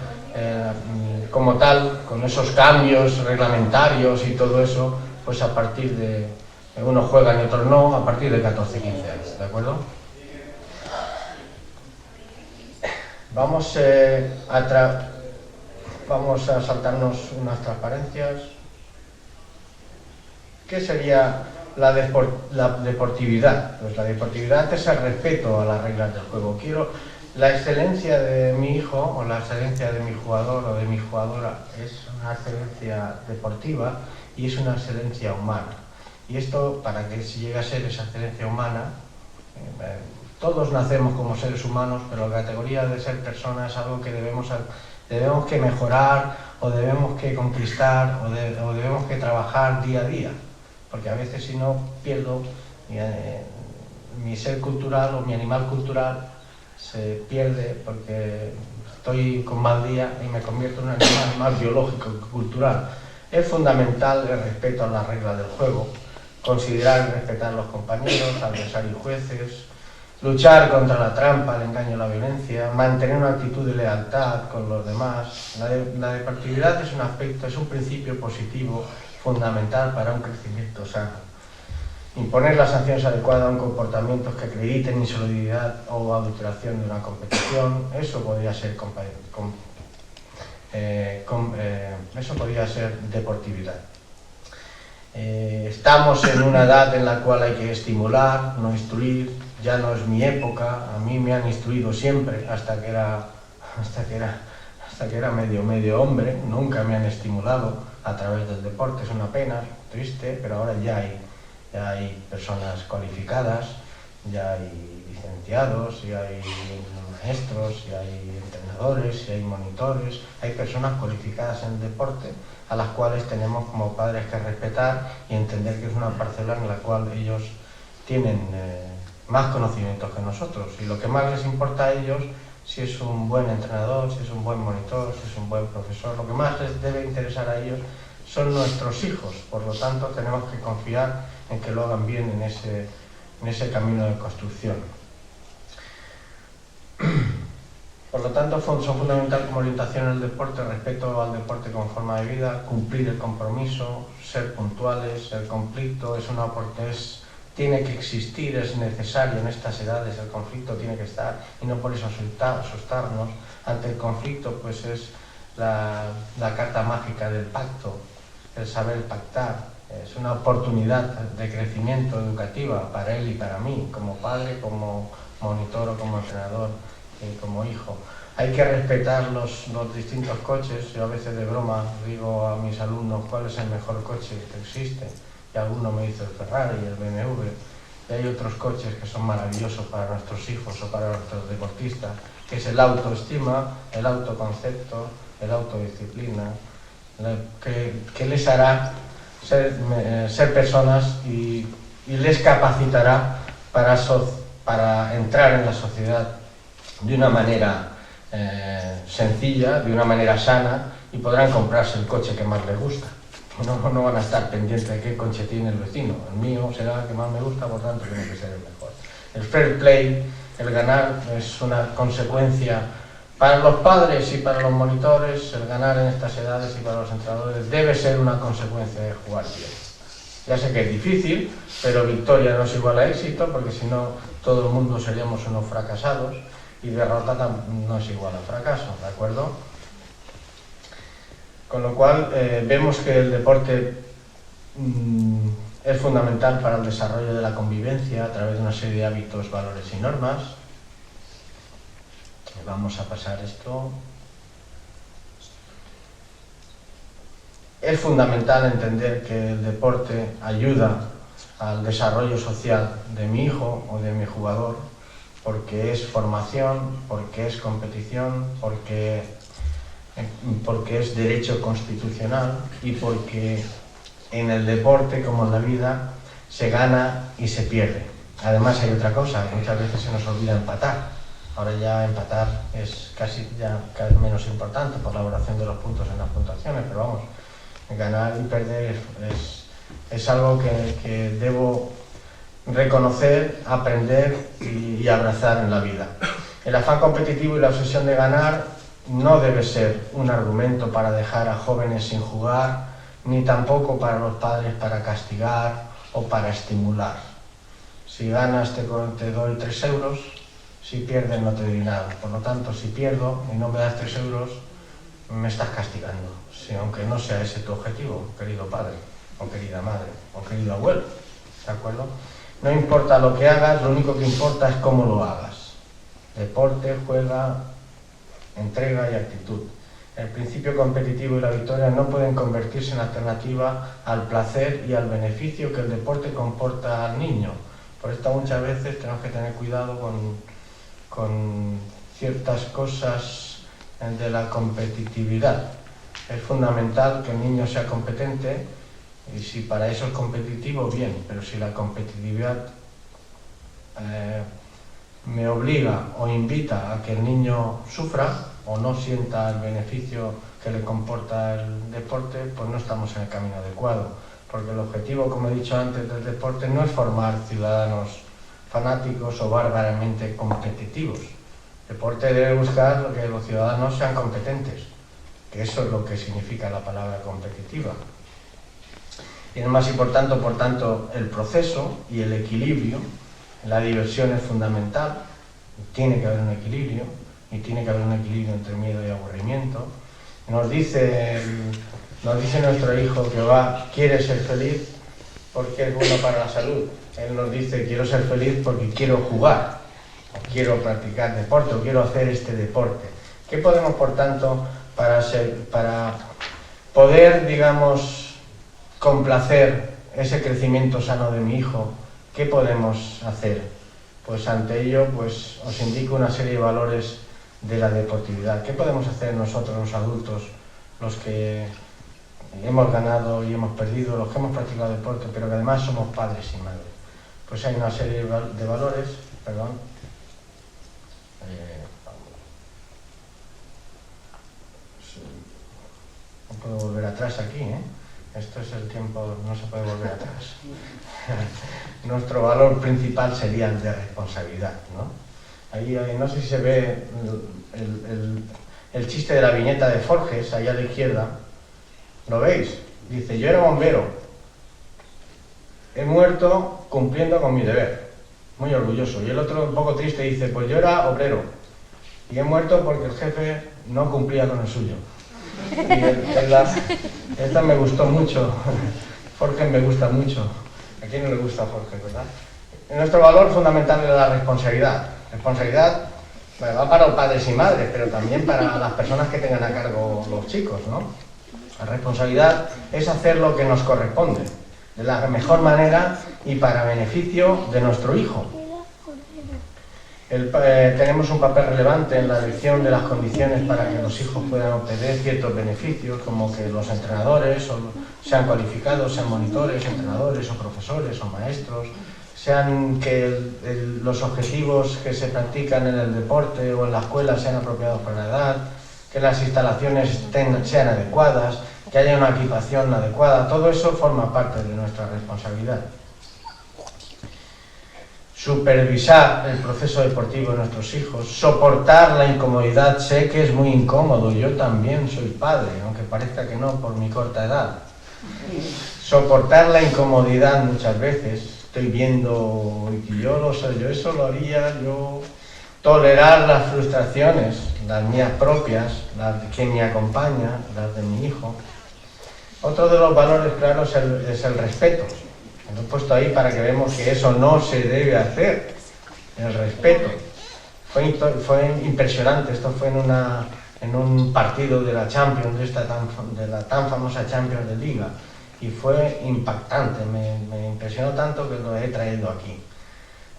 con esos cambios reglamentarios y todo eso, pues a partir de, unos juegan y otros no, a partir de 14, 15 años, ¿de acuerdo? Vamos a saltarnos unas transparencias. ¿Qué sería la deportividad? Pues la deportividad es el respeto a las reglas del juego. Quiero la excelencia de mi hijo, o la excelencia de mi jugador o de mi jugadora, es una excelencia deportiva y es una excelencia humana. Y esto, para que se llegue a ser esa excelencia humana, todos nacemos como seres humanos, pero la categoría de ser persona es algo que debemos que mejorar, o debemos que conquistar, o debemos que trabajar día a día, porque a veces si no pierdo mi ser cultural o mi animal cultural, se pierde porque estoy con mal día y me convierto en un animal más biológico que cultural. Es fundamental el respeto a las reglas del juego, considerar y respetar a los compañeros, adversarios y jueces, luchar contra la trampa, el engaño y la violencia, mantener una actitud de lealtad con los demás. La deportividad es un principio positivo fundamental para un crecimiento sano. Imponer las sanciones adecuadas a un comportamiento que acrediten insolidariedad o adulteración de una competición, eso podría ser deportividad. Estamos en una edad en la cual hay que estimular, no instruir. Ya no es mi época, a mí me han instruido siempre hasta que era medio hombre, nunca me han estimulado a través del deporte. Es una pena, triste, pero ahora ya hay personas cualificadas, ya hay licenciados, ya hay maestros, ya hay entrenadores, ya hay monitores, hay personas cualificadas en el deporte a las cuales tenemos como padres que respetar y entender que es una parcela en la cual ellos tienen más conocimientos que nosotros, y lo que más les importa a ellos, si es un buen entrenador, si es un buen monitor, si es un buen profesor, lo que más les debe interesar a ellos son nuestros hijos. Por lo tanto, tenemos que confiar en que lo hagan bien en ese camino de construcción. Por lo tanto, son fundamental como orientación en el deporte, respeto al deporte como forma de vida, cumplir el compromiso, ser puntuales. El conflicto es una oportunidad, tiene que existir, es necesario en estas edades, el conflicto tiene que estar, y no por eso asustarnos ante el conflicto. Pues es la carta mágica del pacto, el saber pactar. Es una oportunidad de crecimiento educativa para él y para mí, como padre, como monitor o como entrenador, como hijo. Hay que respetar los distintos coches. Yo a veces de broma digo a mis alumnos cuál es el mejor coche que existe, y alguno me dice el Ferrari y el BMW, y hay otros coches que son maravillosos para nuestros hijos o para nuestros deportistas, que es el autoestima, el autoconcepto, el autodisciplina, que les hará ser personas y les capacitará para entrar en la sociedad de una manera sencilla, de una manera sana, y podrán comprarse el coche que más les gusta. No van a estar pendientes de qué coche tiene el vecino. El mío será el que más me gusta, por tanto tiene que ser el mejor. El fair play, el ganar, es una consecuencia para los padres y para los monitores. El ganar en estas edades y para los entrenadores debe ser una consecuencia de jugar bien. Ya sé que es difícil, pero victoria no es igual a éxito, porque si no todo el mundo seríamos unos fracasados, y derrota no es igual a fracaso, ¿de acuerdo? Con lo cual vemos que el deporte es fundamental para el desarrollo de la convivencia a través de una serie de hábitos, valores y normas. Vamos a pasar esto. Es fundamental entender que el deporte ayuda al desarrollo social de mi hijo o de mi jugador, porque es formación, porque es competición, porque es derecho constitucional, y porque en el deporte, como en la vida, se gana y se pierde. Además hay otra cosa, muchas veces se nos olvida empatar. Ahora ya empatar es casi menos importante por la valoración de los puntos en las puntuaciones, pero vamos, ganar y perder es algo que debo reconocer, aprender y abrazar en la vida. El afán competitivo y la obsesión de ganar no debe ser un argumento para dejar a jóvenes sin jugar, ni tampoco para los padres para castigar o para estimular. Si ganas te doy 3 euros, si pierdes no te doy nada. Por lo tanto, si pierdo y no me das 3 euros, me estás castigando, aunque no sea ese tu objetivo, querido padre, o querida madre, o querido abuelo, ¿de acuerdo? No importa lo que hagas, lo único que importa es cómo lo hagas. Deporte, juega, entrega y actitud. El principio competitivo y la victoria no pueden convertirse en alternativa al placer y al beneficio que el deporte comporta al niño. Por esto muchas veces tenemos que tener cuidado con ciertas cosas de la competitividad. Es fundamental que el niño sea competente, y si para eso es competitivo, bien, pero si la competitividad me obliga o invita a que el niño sufra o no sienta el beneficio que le comporta el deporte, pues no estamos en el camino adecuado, porque el objetivo, como he dicho antes, del deporte no es formar ciudadanos fanáticos o bárbaramente competitivos. El deporte debe buscar que los ciudadanos sean competentes, que eso es lo que significa la palabra competitiva. Y es más importante, por tanto, el proceso y el equilibrio. La diversión es fundamental, tiene que haber un equilibrio, y tiene que haber un equilibrio entre miedo y aburrimiento. Nos dice nuestro hijo que quiere ser feliz porque es bueno para la salud. Él nos dice, quiero ser feliz porque quiero jugar, o quiero practicar deporte, o quiero hacer este deporte. ¿Qué podemos, por tanto, para poder, digamos, complacer ese crecimiento sano de mi hijo? ¿Qué podemos hacer? Pues ante ello, pues os indico una serie de valores de la deportividad. ¿Qué podemos hacer nosotros, los adultos, los que hemos ganado y hemos perdido, los que hemos practicado deporte, pero que además somos padres y madres? Pues hay una serie de valores, perdón. No puedo volver atrás aquí, ¿eh? Esto es el tiempo, no se puede volver atrás. Nuestro valor principal sería el de responsabilidad, ¿no? Ahí, no sé si se ve el chiste de la viñeta de Forges, allá a la izquierda. ¿Lo veis? Dice, yo era bombero. He muerto cumpliendo con mi deber. Muy orgulloso. Y el otro, un poco triste, dice, pues yo era obrero. Y he muerto porque el jefe no cumplía con el suyo. Y esta me gustó mucho. Forges me gusta mucho. ¿A quién no le gusta Forges, verdad? Nuestro valor fundamental es la responsabilidad. Responsabilidad va para los padres y madres, pero también para las personas que tengan a cargo los chicos, ¿no? La responsabilidad es hacer lo que nos corresponde, de la mejor manera y para beneficio de nuestro hijo. Tenemos un papel relevante en la elección de las condiciones para que los hijos puedan obtener ciertos beneficios, como que los entrenadores sean cualificados, sean monitores, entrenadores o profesores o maestros, sean que los objetivos que se practican en el deporte o en la escuela sean apropiados para la edad, que las instalaciones sean adecuadas, que haya una equipación adecuada. Todo eso forma parte de nuestra responsabilidad. Supervisar el proceso deportivo de nuestros hijos, soportar la incomodidad. Sé que es muy incómodo, yo también soy padre, aunque parezca que no por mi corta edad. Soportar la incomodidad muchas veces. Estoy viendo que yo eso lo haría, yo tolerar las frustraciones, las mías propias, las de quien me acompaña, las de mi hijo. Otro de los valores claros es el respeto. Lo he puesto ahí para que vemos que eso no se debe hacer, el respeto. Fue impresionante, esto fue en un partido de la Champions, de la tan famosa Champions de Liga. Y fue impactante, me impresionó tanto que lo he traído aquí.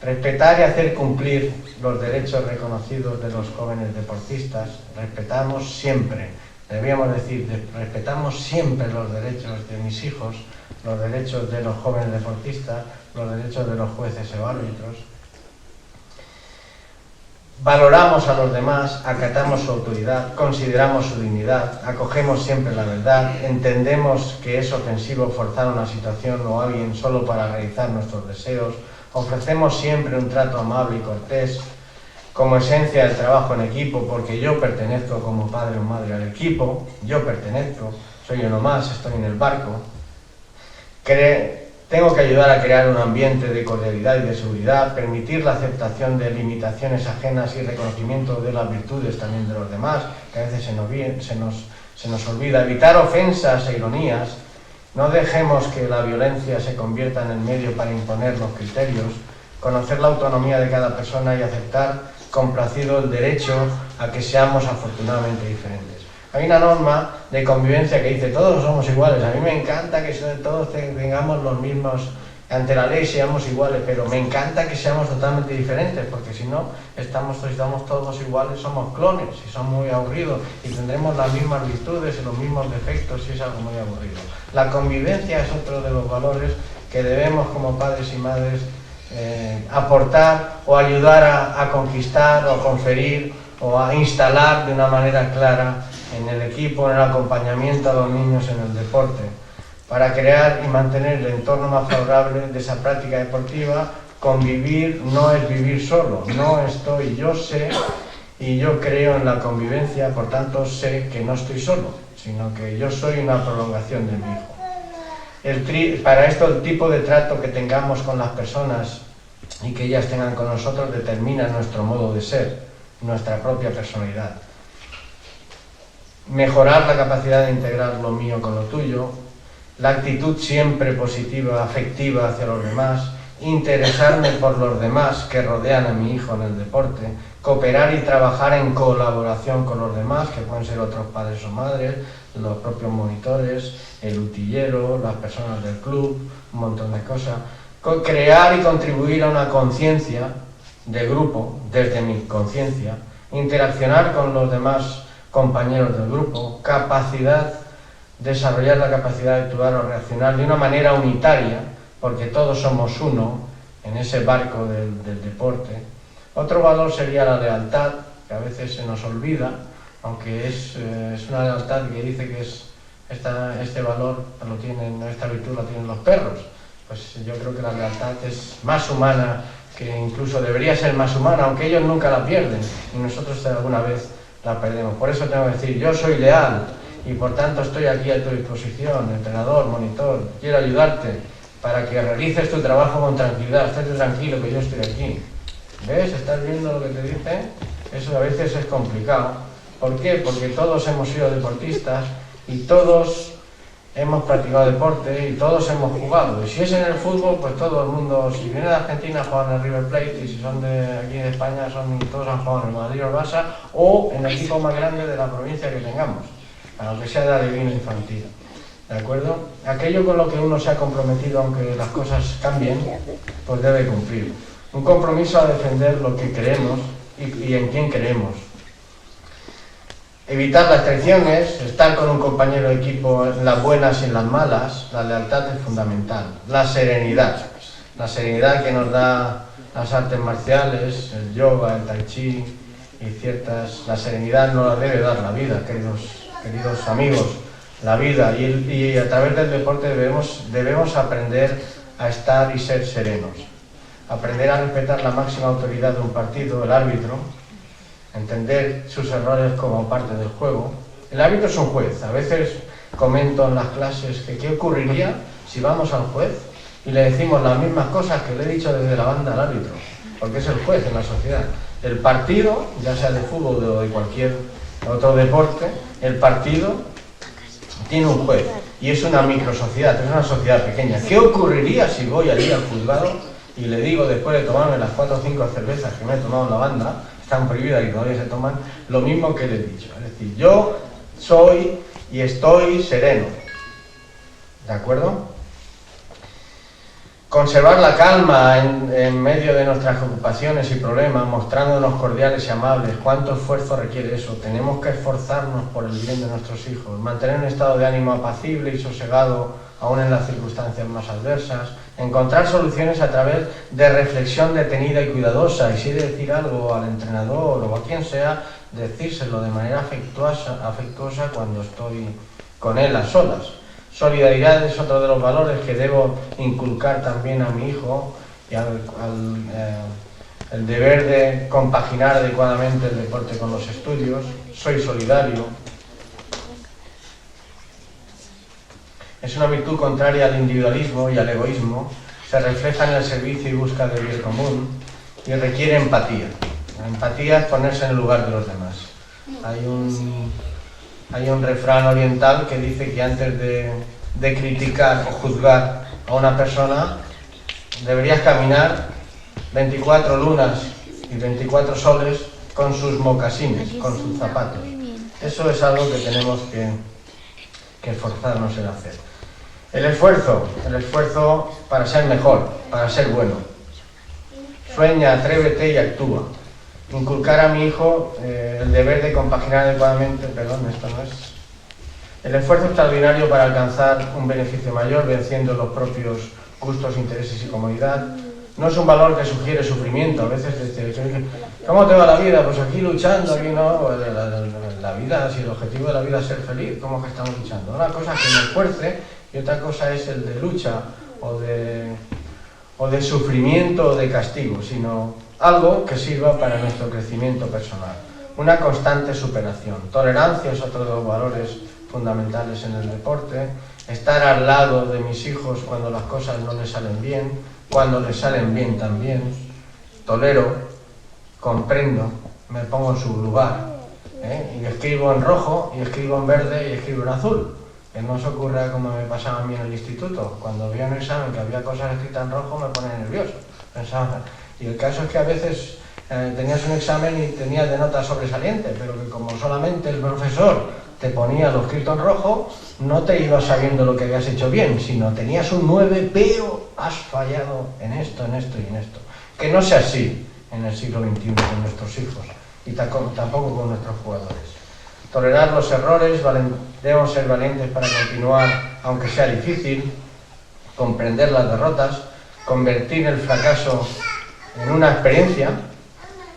Respetar y hacer cumplir los derechos reconocidos de los jóvenes deportistas. Respetamos siempre, debíamos decir, respetamos siempre los derechos de mis hijos, los derechos de los jóvenes deportistas, los derechos de los jueces o árbitros. Valoramos a los demás, acatamos su autoridad, consideramos su dignidad, acogemos siempre la verdad, entendemos que es ofensivo forzar una situación o a alguien solo para realizar nuestros deseos, ofrecemos siempre un trato amable y cortés, como esencia del trabajo en equipo, porque yo pertenezco como padre o madre al equipo, yo pertenezco, soy uno más, estoy en el barco. Tengo que ayudar a crear un ambiente de cordialidad y de seguridad, permitir la aceptación de limitaciones ajenas y reconocimiento de las virtudes también de los demás, que a veces se nos olvida, evitar ofensas e ironías, no dejemos que la violencia se convierta en el medio para imponer los criterios, conocer la autonomía de cada persona y aceptar complacido el derecho a que seamos afortunadamente diferentes. Hay una norma de convivencia que dice todos somos iguales. A mí me encanta que todos tengamos los mismos, ante la ley seamos iguales, pero me encanta que seamos totalmente diferentes, porque si no, estamos todos iguales, somos clones y son muy aburridos y tendremos las mismas virtudes y los mismos defectos y es algo muy aburrido. La convivencia es otro de los valores que debemos como padres y madres aportar o ayudar a conquistar o a conferir o a instalar de una manera clara en el equipo, en el acompañamiento a los niños en el deporte, para crear y mantener el entorno más favorable de esa práctica deportiva. Convivir no es vivir solo, yo sé y yo creo en la convivencia, por tanto sé que no estoy solo, sino que yo soy una prolongación de mi hijo. Para esto el tipo de trato que tengamos con las personas y que ellas tengan con nosotros determina nuestro modo de ser, nuestra propia personalidad. Mejorar la capacidad de integrar lo mío con lo tuyo, la actitud siempre positiva, afectiva hacia los demás, interesarme por los demás que rodean a mi hijo en el deporte, cooperar y trabajar en colaboración con los demás, que pueden ser otros padres o madres, los propios monitores, el utillero, las personas del club, un montón de cosas. Crear y contribuir a una conciencia de grupo, desde mi conciencia, interaccionar con los demás compañeros del grupo, desarrollar la capacidad de actuar o reaccionar de una manera unitaria, porque todos somos uno en ese barco del deporte. Otro valor sería la lealtad, que a veces se nos olvida, aunque es una lealtad que dice que este valor esta virtud la tienen los perros. Pues yo creo que la lealtad es más humana, que incluso debería ser más humana, aunque ellos nunca la pierden y nosotros alguna vez la perdemos. Por eso tengo que decir, yo soy leal y por tanto estoy aquí a tu disposición, entrenador, monitor, quiero ayudarte para que realices tu trabajo con tranquilidad, estés tranquilo que yo estoy aquí. ¿Ves? ¿Estás viendo lo que te dicen? Eso a veces es complicado. ¿Por qué? Porque todos hemos sido deportistas y todos hemos practicado deporte y todos hemos jugado. Y si es en el fútbol, pues todo el mundo, si viene de Argentina, juegan en el River Plate, y si son de aquí de España, todos han jugado en el Madrid o el Barça, o en el equipo más grande de la provincia que tengamos, aunque sea de adivino infantil. ¿De acuerdo? Aquello con lo que uno se ha comprometido, aunque las cosas cambien, pues debe cumplir. Un compromiso a defender lo que creemos y en quién creemos. Evitar las traiciones, estar con un compañero de equipo en las buenas y en las malas. La lealtad es fundamental. La serenidad que nos da las artes marciales, el yoga, el tai chi la serenidad no la debe dar la vida, queridos amigos, la vida. Y a través del deporte debemos aprender a estar y ser serenos. Aprender a respetar la máxima autoridad de un partido, el árbitro, entender sus errores como parte del juego. El árbitro es un juez. A veces comento en las clases que qué ocurriría si vamos al juez y le decimos las mismas cosas que le he dicho desde la banda al árbitro, porque es el juez en la sociedad. El partido, ya sea de fútbol o de cualquier otro deporte, el partido tiene un juez y es una microsociedad, es una sociedad pequeña. ¿Qué ocurriría si voy allí al juzgado y le digo, después de tomarme las 4 o 5 cervezas que me he tomado en la banda, están prohibidas y todavía se toman, lo mismo que le he dicho? Es decir, yo soy y estoy sereno. ¿De acuerdo? Conservar la calma en medio de nuestras ocupaciones y problemas, mostrándonos cordiales y amables. ¿Cuánto esfuerzo requiere eso? Tenemos que esforzarnos por el bien de nuestros hijos, mantener un estado de ánimo apacible y sosegado aún en las circunstancias más adversas, encontrar soluciones a través de reflexión detenida y cuidadosa, y si decir algo al entrenador o a quien sea, decírselo de manera afectuosa cuando estoy con él a solas. Solidaridad es otro de los valores que debo inculcar también a mi hijo, y el deber de compaginar adecuadamente el deporte con los estudios. Soy solidario. Es una virtud contraria al individualismo y al egoísmo. Se refleja en el servicio y busca del bien común y requiere empatía. La empatía es ponerse en el lugar de los demás. Hay un refrán oriental que dice que antes de criticar o juzgar a una persona deberías caminar 24 lunas y 24 soles con sus mocasines, con sus zapatos. Eso es algo que tenemos que esforzarnos en hacer. El esfuerzo para ser mejor, para ser bueno. Sueña, atrévete y actúa. Inculcar a mi hijo el deber de compaginar adecuadamente, el esfuerzo extraordinario para alcanzar un beneficio mayor, venciendo los propios gustos, intereses y comodidad. No es un valor que sugiere sufrimiento. A veces ¿cómo te va la vida? Pues aquí luchando, aquí no. La vida, si el objetivo de la vida es ser feliz, ¿cómo que estamos luchando? Una cosa es que me esfuerce y otra cosa es el de lucha o de sufrimiento o de castigo, sino algo que sirva para nuestro crecimiento personal. Una constante superación. Tolerancia es otro de los valores fundamentales en el deporte. estar al lado de mis hijos cuando las cosas no les salen bien, cuando les salen bien también, tolero, comprendo, me pongo en su lugar, y escribo en rojo, y escribo en verde, y escribo en azul. Que no se ocurra como me pasaba a mí en el instituto. Cuando veía un examen que había cosas escritas en rojo me ponía nervioso. Pensaba. Y el caso es que a veces tenías un examen y tenías de nota sobresaliente, pero que como solamente el profesor te ponía lo escrito en rojo, no te ibas sabiendo lo que habías hecho bien, sino tenías un 9, pero has fallado en esto y en esto. Que no sea así en el siglo XXI con nuestros hijos y tampoco con nuestros jugadores. Tolerar los errores, debemos ser valientes para continuar, aunque sea difícil, comprender las derrotas, convertir el fracaso en una experiencia,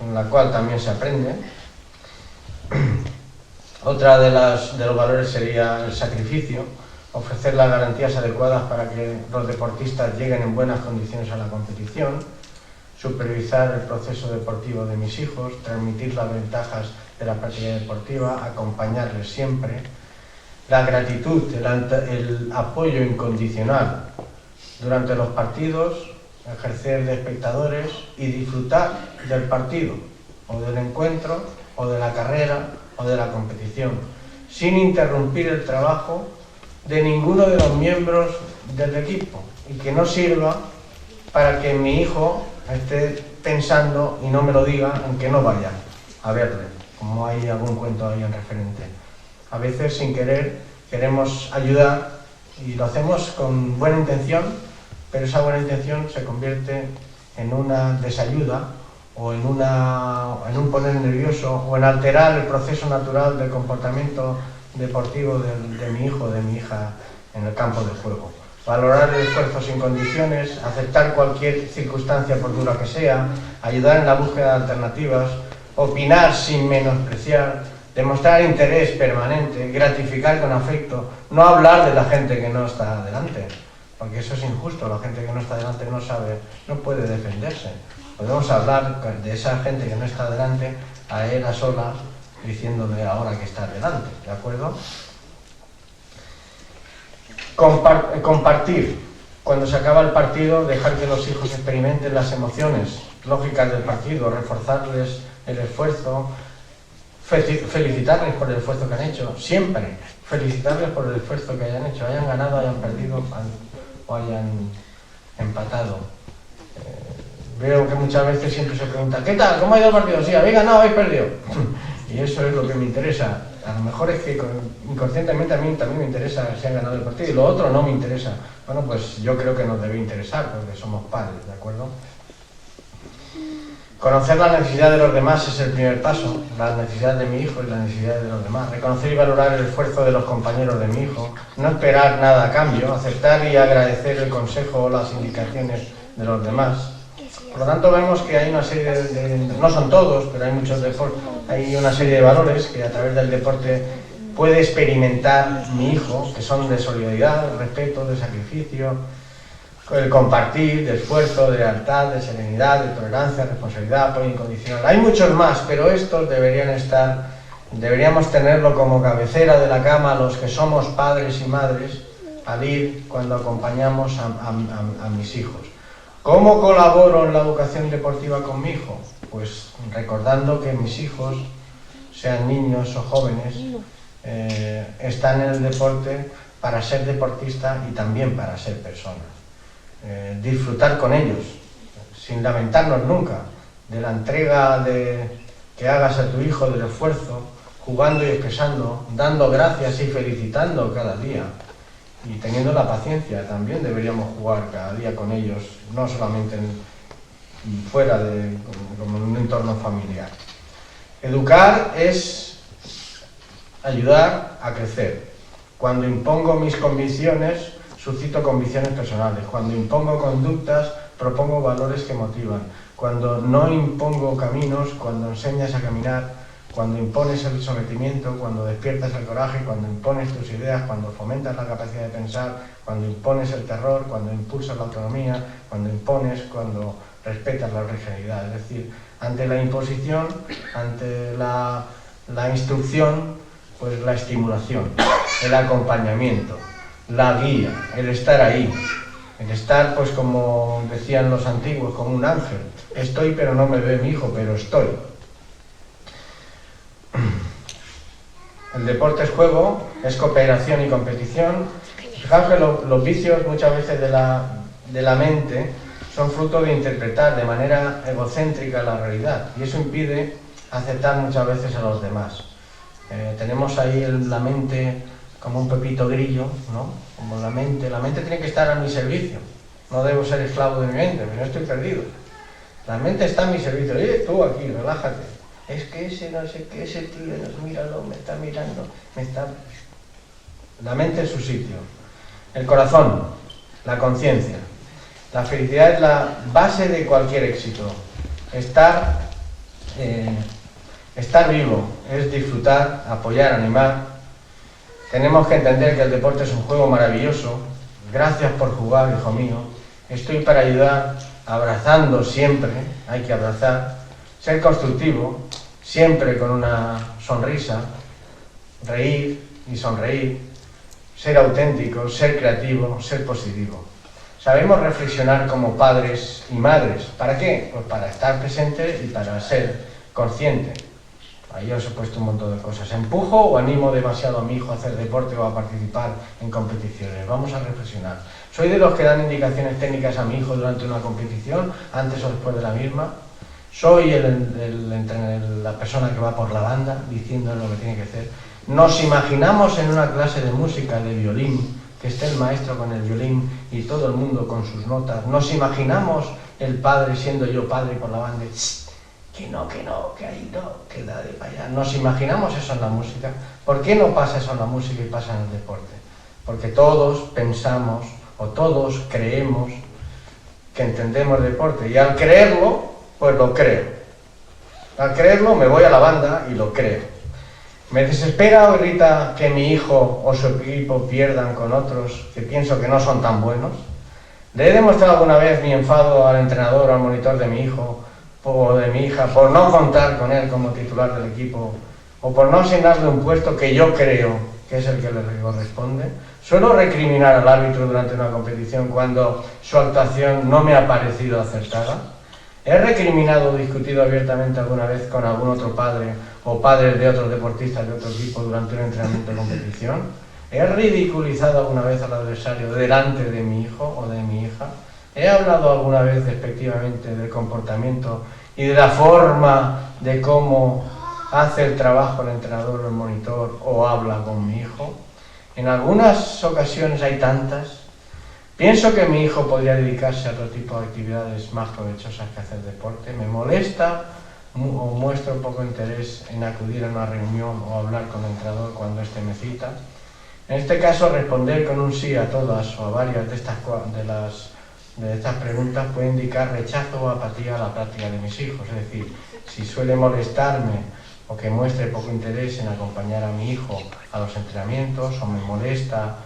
en la cual también se aprende. Otra de los valores sería el sacrificio, ofrecer las garantías adecuadas para que los deportistas lleguen en buenas condiciones a la competición, supervisar el proceso deportivo de mis hijos, transmitir las ventajas de la práctica deportiva, acompañarles siempre, la gratitud, el apoyo incondicional durante los partidos, ejercer de espectadores y disfrutar del partido, o del encuentro, o de la carrera, o de la competición, sin interrumpir el trabajo de ninguno de los miembros del equipo, y que no sirva para que mi hijo esté pensando y no me lo diga en que no vaya a verle, como hay algún cuento ahí en referente. A veces sin querer queremos ayudar y lo hacemos con buena intención, pero esa buena intención se convierte en una desayuda o en un poner nervioso o en alterar el proceso natural del comportamiento deportivo de mi hijo o de mi hija en el campo de juego. Valorar el esfuerzo sin condiciones, aceptar cualquier circunstancia por dura que sea, ayudar en la búsqueda de alternativas, opinar sin menospreciar, demostrar interés permanente, gratificar con afecto, no hablar de la gente que no está delante, porque eso es injusto, la gente que no está delante no sabe, no puede defenderse. Podemos hablar de esa gente que no está delante a él a solas, diciéndole ahora que está delante, ¿de acuerdo? Compartir. Cuando se acaba el partido, dejar que los hijos experimenten las emociones lógicas del partido, reforzarles el esfuerzo, felicitarles por el esfuerzo que han hecho, siempre felicitarles por el esfuerzo que hayan hecho, hayan ganado, hayan perdido o hayan empatado. Veo que muchas veces siempre se pregunta, ¿qué tal? ¿Cómo ha ido el partido? Sí, habéis ganado, habéis perdido. Y eso es lo que me interesa. A lo mejor es que inconscientemente a mí también me interesa si han ganado el partido y lo otro no me interesa. Bueno, pues yo creo que nos debe interesar porque somos padres, ¿de acuerdo? Conocer la necesidad de los demás es el primer paso, la necesidad de mi hijo y la necesidad de los demás. Reconocer y valorar el esfuerzo de los compañeros de mi hijo, no esperar nada a cambio, aceptar y agradecer el consejo o las indicaciones de los demás. Por lo tanto, vemos que hay una serie no son todos, pero hay una serie de valores que a través del deporte puede experimentar mi hijo, que son de solidaridad, de respeto, de sacrificio, el compartir, de esfuerzo, de lealtad, de serenidad, de tolerancia, responsabilidad, apoyo incondicional. Hay muchos más, pero estos deberíamos tenerlo como cabecera de la cama los que somos padres y madres al ir cuando acompañamos a mis hijos. ¿Cómo colaboro en la educación deportiva con mi hijo? Pues recordando que mis hijos, sean niños o jóvenes, están en el deporte para ser deportistas y también para ser personas. Disfrutar con ellos, sin lamentarnos nunca de la entrega que hagas a tu hijo, del esfuerzo, jugando y expresando, dando gracias y felicitando cada día. Y teniendo la paciencia, también deberíamos jugar cada día con ellos, no solamente fuera como en un entorno familiar. Educar es ayudar a crecer. Cuando impongo mis convicciones, suscito convicciones personales. Cuando impongo conductas, propongo valores que motivan. Cuando no impongo caminos, cuando enseñas a caminar, cuando impones el sometimiento, cuando despiertas el coraje, cuando impones tus ideas, cuando fomentas la capacidad de pensar, cuando impones el terror, cuando impulsas la autonomía, cuando respetas la originalidad. Es decir, ante la imposición, ante la instrucción, pues la estimulación, el acompañamiento, la guía, el estar ahí, el estar, pues como decían los antiguos, como un ángel. Estoy pero no me ve mi hijo, pero estoy. El deporte es juego, es cooperación y competición. Fijaos que los vicios muchas veces de la mente son fruto de interpretar de manera egocéntrica la realidad, y eso impide aceptar muchas veces a los demás. Tenemos ahí la mente como un pepito grillo, ¿no? Como la mente tiene que estar a mi servicio. No debo ser esclavo de mi mente, pero no estoy perdido. La mente está a mi servicio. Oye, tú aquí, relájate. Es que ese no sé qué, ese tío, míralo, me está mirando, La mente en su sitio. El corazón, la conciencia. La felicidad es la base de cualquier éxito. Estar vivo es disfrutar, apoyar, animar. Tenemos que entender que el deporte es un juego maravilloso. Gracias por jugar, hijo mío. Estoy para ayudar, abrazando siempre, hay que abrazar, ser constructivo, siempre con una sonrisa, reír y sonreír, ser auténtico, ser creativo, ser positivo. Sabemos reflexionar como padres y madres. ¿Para qué? Pues para estar presente y para ser consciente. Ahí os he puesto un montón de cosas. ¿Empujo o animo demasiado a mi hijo a hacer deporte o a participar en competiciones? Vamos a reflexionar. ¿Soy de los que dan indicaciones técnicas a mi hijo durante una competición, antes o después de la misma? ¿Soy la persona que va por la banda diciéndole lo que tiene que hacer? ¿Nos imaginamos en una clase de música, de violín, que esté el maestro con el violín y todo el mundo con sus notas? ¿Nos imaginamos el padre siendo yo padre por la banda? Que no, que ahí no, que da de para allá. ¿Nos imaginamos eso en la música? ¿Por qué no pasa eso en la música y pasa en el deporte? Porque todos pensamos o todos creemos que entendemos el deporte, y al creerlo, pues lo creo. Al creerlo me voy a la banda y lo creo. Me desespera o irrita que mi hijo o su equipo pierdan con otros que pienso que no son tan buenos. ¿Le he demostrado alguna vez mi enfado al entrenador o al monitor de mi hijo o de mi hija por no contar con él como titular del equipo, o por no asignarle un puesto que yo creo que es el que le corresponde? ¿Suelo recriminar al árbitro durante una competición cuando su actuación no me ha parecido acertada? ¿He recriminado o discutido abiertamente alguna vez con algún otro padre o padres de otros deportistas de otro equipo durante un entrenamiento de competición? ¿He ridiculizado alguna vez al adversario delante de mi hijo o de mi hija? ¿He hablado alguna vez despectivamente del comportamiento y de la forma de cómo hace el trabajo el entrenador o el monitor o habla con mi hijo? En algunas ocasiones, hay tantas, pienso que mi hijo podría dedicarse a otro tipo de actividades más provechosas que hacer deporte. Me molesta o muestro poco interés en acudir a una reunión o hablar con el entrenador cuando éste me cita. En este caso, responder con un sí a todas o a varias de estas preguntas puede indicar rechazo o apatía a la práctica de mis hijos. Es decir, si suele molestarme o que muestre poco interés en acompañar a mi hijo a los entrenamientos, o me molesta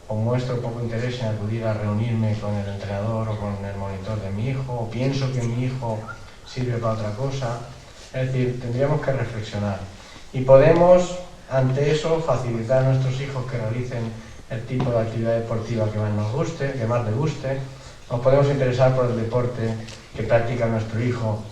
o muestro poco interés en acudir a reunirme con el entrenador o con el monitor de mi hijo, o pienso que mi hijo sirve para otra cosa. Es decir, tendríamos que reflexionar. Y podemos, ante eso, facilitar a nuestros hijos que realicen el tipo de actividad deportiva que más nos guste, que más les guste. Nos podemos interesar por el deporte que practica nuestro hijo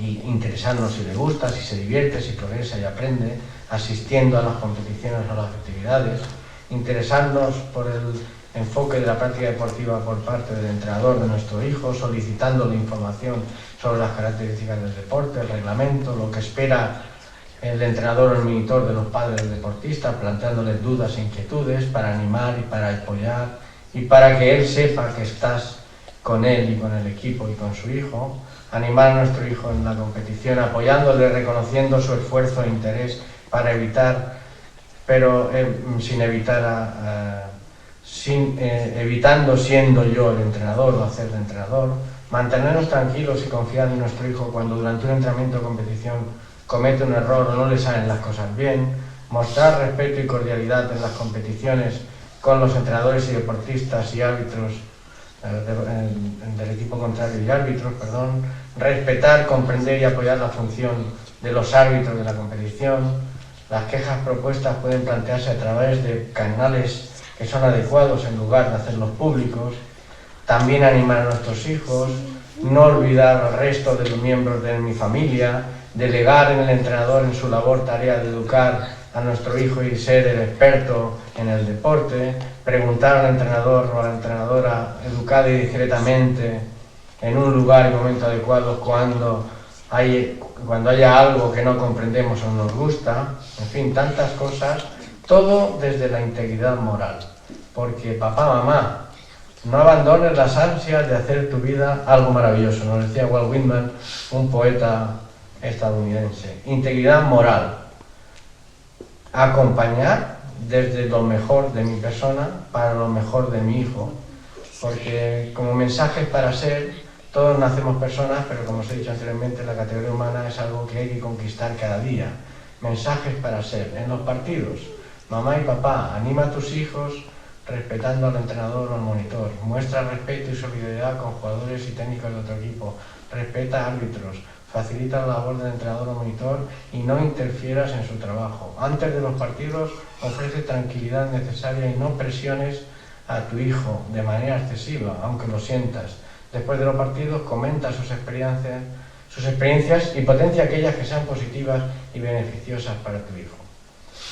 y interesarnos si le gusta, si se divierte, si progresa y aprende, asistiendo a las competiciones o a las actividades. Interesarnos por el enfoque de la práctica deportiva por parte del entrenador de nuestro hijo, solicitándole información sobre las características del deporte, el reglamento, lo que espera el entrenador o el monitor de los padres del deportista, planteándoles dudas e inquietudes para animar y para apoyar y para que él sepa que estás con él y con el equipo y con su hijo. Animar a nuestro hijo en la competición, apoyándole, reconociendo su esfuerzo e interés para evitar, pero evitando siendo yo el entrenador o hacer de entrenador. Mantenernos tranquilos y confiar en nuestro hijo cuando durante un entrenamiento o competición comete un error o no le salen las cosas bien. Mostrar respeto y cordialidad en las competiciones con los entrenadores y deportistas y árbitros del equipo contrario y árbitros, respetar, comprender y apoyar la función de los árbitros de la competición. Las quejas propuestas pueden plantearse a través de canales que son adecuados en lugar de hacerlos públicos. También animar a nuestros hijos, no olvidar al resto de los miembros de mi familia, delegar en el entrenador en su labor tarea de educar a nuestro hijo y ser el experto en el deporte, preguntar al entrenador o a la entrenadora educada y discretamente en un lugar y momento adecuado cuando haya algo que no comprendemos o nos gusta, en fin, tantas cosas, todo desde la integridad moral. Porque papá, mamá, no abandones las ansias de hacer tu vida algo maravilloso, nos decía Walt Whitman, un poeta estadounidense. Integridad moral. Acompañar desde lo mejor de mi persona para lo mejor de mi hijo. Porque como mensajes para ser, todos nacemos personas, pero como os he dicho anteriormente, la categoría humana es algo que hay que conquistar cada día. Mensajes para ser. En los partidos, mamá y papá, anima a tus hijos respetando al entrenador o al monitor. Muestra respeto y solidaridad con jugadores y técnicos de otro equipo. Respeta a árbitros. Facilita la labor del entrenador o monitor y no interfieras en su trabajo. Antes de los partidos, ofrece tranquilidad necesaria y no presiones a tu hijo de manera excesiva, aunque lo sientas. Después de los partidos, comenta sus experiencias y potencia aquellas que sean positivas y beneficiosas para tu hijo.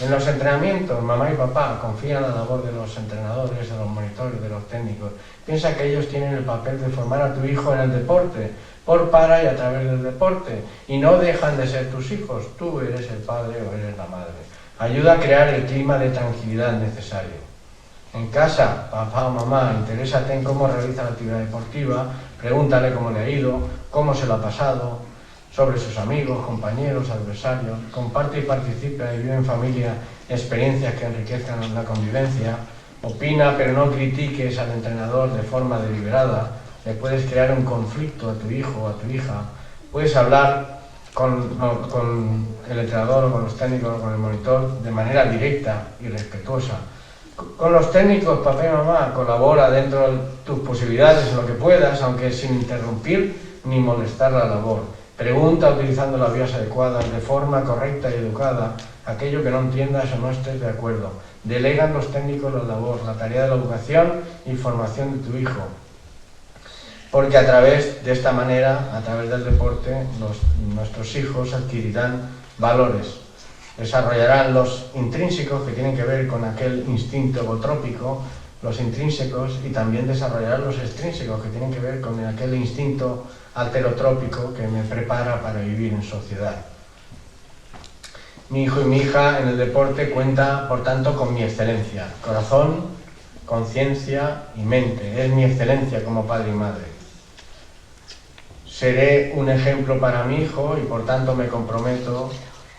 En los entrenamientos, mamá y papá confían en la labor de los entrenadores, de los monitores, de los técnicos. Piensa que ellos tienen el papel de formar a tu hijo en el deporte, por, para y a través del deporte, y no dejan de ser tus hijos. Tú eres el padre o eres la madre. Ayuda a crear el clima de tranquilidad necesario. En casa, papá o mamá, interésate en cómo realiza la actividad deportiva, pregúntale cómo le ha ido, cómo se lo ha pasado, sobre sus amigos, compañeros, adversarios. Comparte y participa y vive en familia experiencias que enriquezcan la convivencia. Opina, pero no critiques al entrenador de forma deliberada. Le puedes crear un conflicto a tu hijo o a tu hija. Puedes hablar con el entrenador o con los técnicos o con el monitor de manera directa y respetuosa. Con los técnicos, papá y mamá, colabora dentro de tus posibilidades en lo que puedas, aunque sin interrumpir ni molestar la labor. Pregunta utilizando las vías adecuadas, de forma correcta y educada, aquello que no entiendas o no estés de acuerdo. Delegan los técnicos la labor, la tarea de la educación y formación de tu hijo. Porque a través de esta manera, a través del deporte, nuestros hijos adquirirán valores. Desarrollarán los intrínsecos que tienen que ver con aquel instinto egotrópico, los intrínsecos, y también desarrollarán los extrínsecos que tienen que ver con aquel instinto alterotrópico que me prepara para vivir en sociedad. Mi hijo y mi hija en el deporte cuenta, por tanto, con mi excelencia, corazón, conciencia y mente. Es mi excelencia como padre y madre. Seré un ejemplo para mi hijo y por tanto me comprometo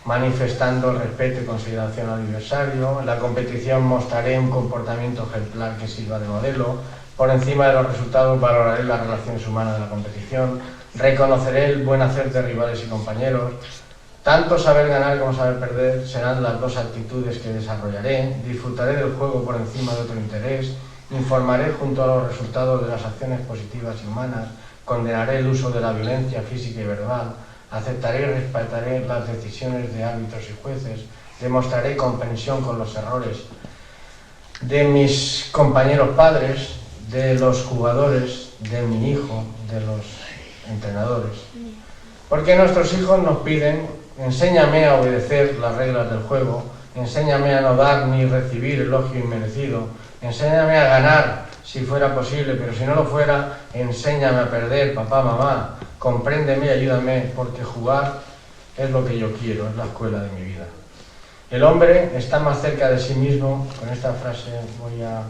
manifestando respeto y consideración al adversario. En la competición mostraré un comportamiento ejemplar que sirva de modelo. Por encima de los resultados valoraré las relaciones humanas de la competición. Reconoceré el buen hacer de rivales y compañeros. Tanto saber ganar como saber perder serán las dos actitudes que desarrollaré. Disfrutaré del juego por encima de otro interés. Informaré junto a los resultados de las acciones positivas y humanas. Condenaré el uso de la violencia física y verbal. Aceptaré y respetaré las decisiones de árbitros y jueces. Demostraré comprensión con los errores de mis compañeros padres, de los jugadores, de mi hijo, de los entrenadores. Porque nuestros hijos nos piden: enséñame a obedecer las reglas del juego, enséñame a no dar ni recibir elogio inmerecido, enséñame a ganar si fuera posible, pero si no lo fuera, enséñame a perder, papá, mamá, compréndeme y ayúdame, porque jugar es lo que yo quiero, es la escuela de mi vida. El hombre está más cerca de sí mismo. Con esta frase voy a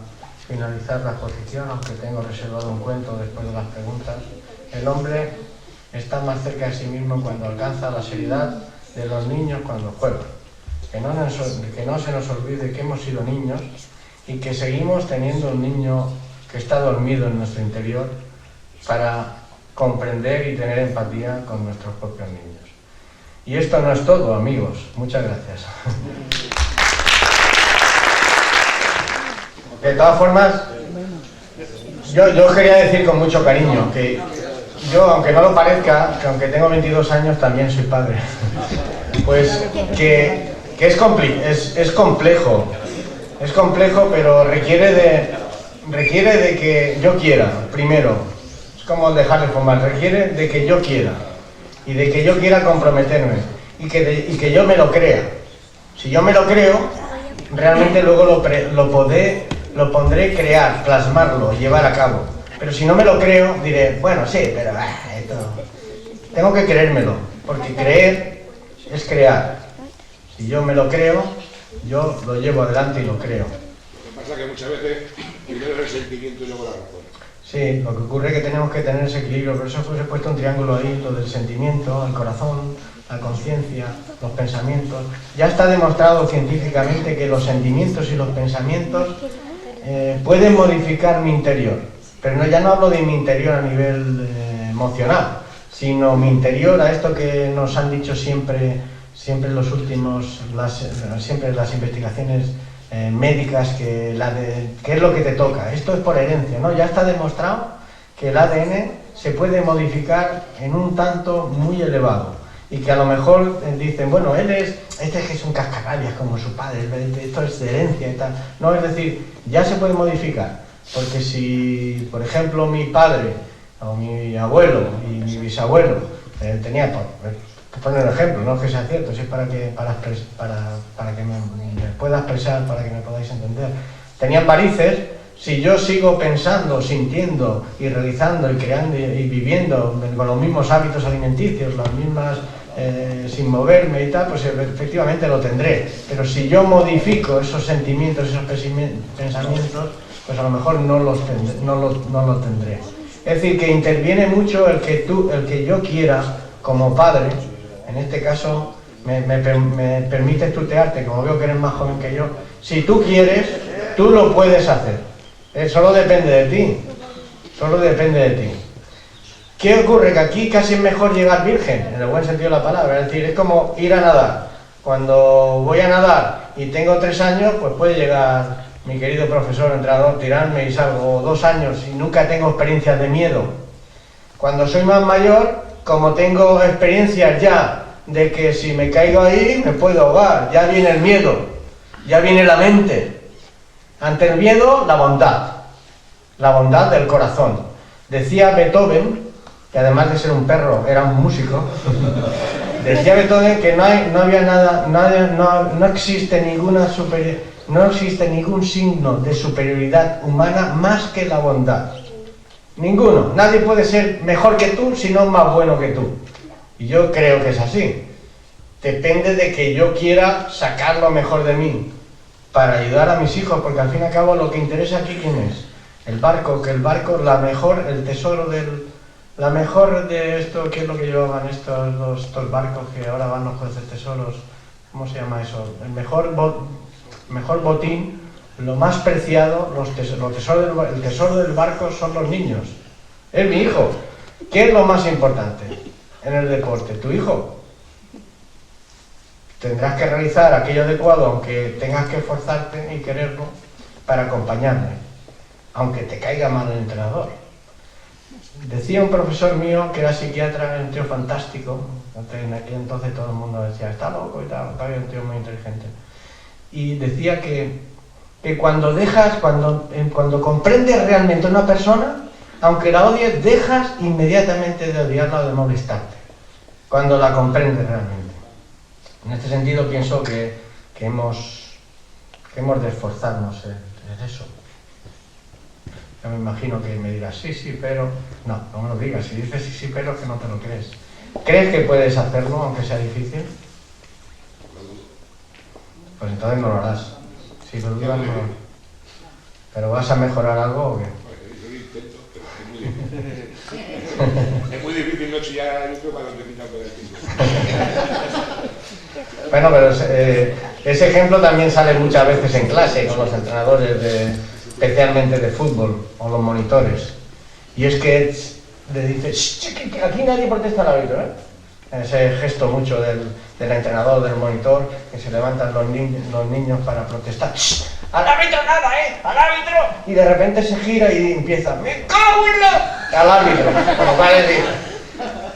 finalizar la exposición, aunque tengo reservado un cuento después de las preguntas. El hombre está más cerca de sí mismo cuando alcanza la seriedad de los niños cuando juegan. Que no se nos olvide que hemos sido niños y que seguimos teniendo un niño que está dormido en nuestro interior para comprender y tener empatía con nuestros propios niños. Y esto no es todo, amigos. Muchas gracias. De todas formas, yo quería decir con mucho cariño que yo, aunque no lo parezca, que aunque tengo 22 años, también soy padre. Pues que es complejo Es complejo, pero requiere de que yo quiera, primero. Es como dejar de fumar, requiere de que yo quiera. Y de que yo quiera comprometerme. Y que yo me lo crea. Si yo me lo creo, realmente luego lo pondré crear, plasmarlo, llevar a cabo. Pero si no me lo creo, diré, bueno, sí, pero esto... Tengo que creérmelo, porque creer es crear. Si yo me lo creo, yo lo llevo adelante y lo creo. Lo que pasa es que muchas veces primero el sentimiento y luego la razón. Sí, lo que ocurre es que tenemos que tener ese equilibrio, por eso os he puesto un triángulo ahí, lo del sentimiento, el corazón, la conciencia, los pensamientos. Ya está demostrado científicamente que los sentimientos y los pensamientos pueden modificar mi interior. Pero ya no hablo de mi interior a nivel emocional, sino mi interior a esto que nos han dicho siempre los últimos, siempre las investigaciones médicas, qué es lo que te toca. Esto es por herencia, ¿no? Ya está demostrado que el ADN se puede modificar en un tanto muy elevado y que a lo mejor dicen, bueno, este es un cascarrabias como su padre, esto es de herencia y tal. No, es decir, ya se puede modificar, porque si, por ejemplo, mi padre o mi abuelo y mi bisabuelo tenía, por poner un ejemplo, no es que sea cierto, si es para que me pueda expresar, para que me podáis entender, tenían varices. Si yo sigo pensando, sintiendo y realizando y creando y viviendo con los mismos hábitos alimenticios, las mismas, sin moverme y tal, pues efectivamente lo tendré. Pero si yo modifico esos sentimientos, esos pensamientos, pues a lo mejor no lo tendré. Es decir, que interviene mucho el que yo quiera como padre. En este caso me permites tutearte, como veo que eres más joven que yo. Si tú quieres, tú lo puedes hacer. Solo depende de ti. Solo depende de ti. ¿Qué ocurre? Que aquí casi es mejor llegar virgen, en el buen sentido de la palabra. Es decir, es como ir a nadar. Cuando voy a nadar y tengo 3 años, pues puede llegar mi querido profesor, entrenador, tirarme y salgo 2 años y nunca tengo experiencias de miedo. Cuando soy más mayor, como tengo experiencias ya de que si me caigo ahí me puedo ahogar, ya viene el miedo, ya viene la mente. Ante el miedo, la bondad del corazón. Decía Beethoven, que además de ser un perro, era un músico, decía Beethoven que no existe ningún signo de superioridad humana más que la bondad. Ninguno. Nadie puede ser mejor que tú, sino más bueno que tú. Y yo creo que es así. Depende de que yo quiera sacar lo mejor de mí para ayudar a mis hijos, porque al fin y al cabo lo que interesa aquí, ¿quién es? El barco, el tesoro la mejor de esto, ¿qué es lo que llevaban estos barcos que ahora van los jueces tesoros? ¿Cómo se llama eso? El mejor botín, lo más preciado, el tesoro del barco son los niños. Es mi hijo. ¿Qué es lo más importante en el deporte? Tu hijo. Tendrás que realizar aquello adecuado, aunque tengas que esforzarte y quererlo, para acompañarle, aunque te caiga mal el entrenador. Decía un profesor mío que era psiquiatra, era un tío fantástico, en aquel entonces todo el mundo decía, está loco y tal, había un tío muy inteligente. Y decía que cuando comprendes realmente a una persona, aunque la odies, dejas inmediatamente de odiarla o de molestarte, cuando la comprendes realmente. En este sentido pienso que hemos de esforzarnos en eso. Yo me imagino que me dirás, sí, pero... No me lo digas. Si dices sí, pero es que no te lo crees. ¿Crees que puedes hacerlo, aunque sea difícil? Pues entonces no lo harás. Si lo dudas, no. ¿Pero vas a mejorar algo o qué? Yo lo intento, pero es muy difícil. Es muy difícil no chillar yo creo cuando te quitan por el tiempo. Bueno, pero ese ejemplo también sale muchas veces en clase con los entrenadores, especialmente de fútbol, o los monitores. Y es que le dice, aquí nadie protesta al árbitro, ¿eh? Ese gesto mucho del entrenador, del monitor, que se levantan los niños para protestar. ¡Al árbitro nada, ¡al árbitro! Y de repente se gira y empieza, ¡me cago en la! Al árbitro, como va a decir.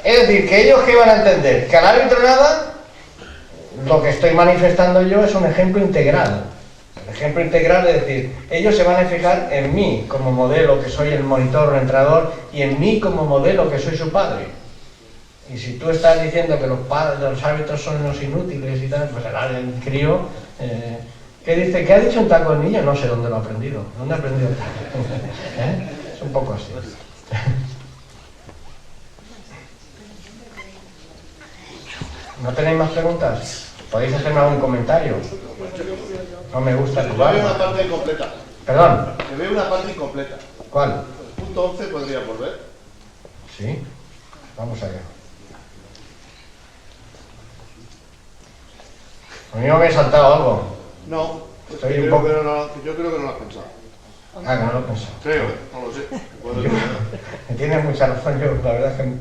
Es decir, que ellos que iban a entender, que al árbitro nada, lo que estoy manifestando yo es un ejemplo integral. Ejemplo integral es decir, ellos se van a fijar en mí como modelo, que soy el monitor o el entrenador, y en mí como modelo, que soy su padre. Y si tú estás diciendo que los árbitros son los inútiles y tal, pues el crío... ¿qué dice? ¿Qué ha dicho un taco el niño? No sé dónde lo ha aprendido. ¿Dónde ha aprendido el taco? Es un poco así. ¿No tenéis más preguntas? ¿Podéis hacerme algún comentario? No me gusta tu Veo una barba. parte incompleta. Perdón. Que veo una parte incompleta. ¿Cuál? El punto 11 podría volver. Sí. Vamos allá. A mí me he saltado algo. No, Estoy yo un creo poco- que yo creo que no lo has pensado. Ah, que no lo he pensado. Creo, no lo sé. Puedo Yo- Tienes mucha razón, yo la verdad es que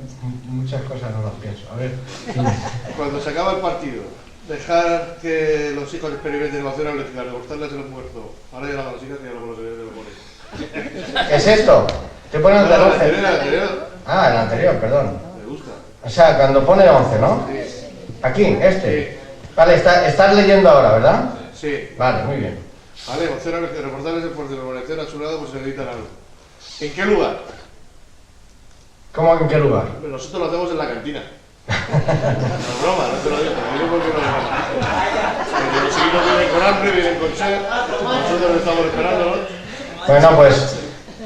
muchas cosas no las pienso. A ver, dime. Cuando se acaba el partido, dejar que los hijos experimenten emoción atlética, recortarles el esfuerzo. Ahora ya la hijas y ya luego los señores de los ponen. ¿Qué es esto? Estoy poniendo el No, el 11. anterior. Ah, el anterior, perdón. Me gusta. O sea, cuando pone 11, ¿no? Sí. Aquí, este. Sí. Vale, estás leyendo ahora, ¿verdad? Sí. Vale, muy bien. Vale, emoción atlética, recortarles el esfuerzo, permanecer a su lado, pues se necesitan algo. ¿En qué lugar? ¿Cómo en qué lugar? Pues nosotros lo hacemos en la cantina. No es broma, no te lo digo, te lo digo porque no lo porque los equipos vienen con hambre, vienen con sed, nosotros estamos esperando, ¿no? Bueno, pues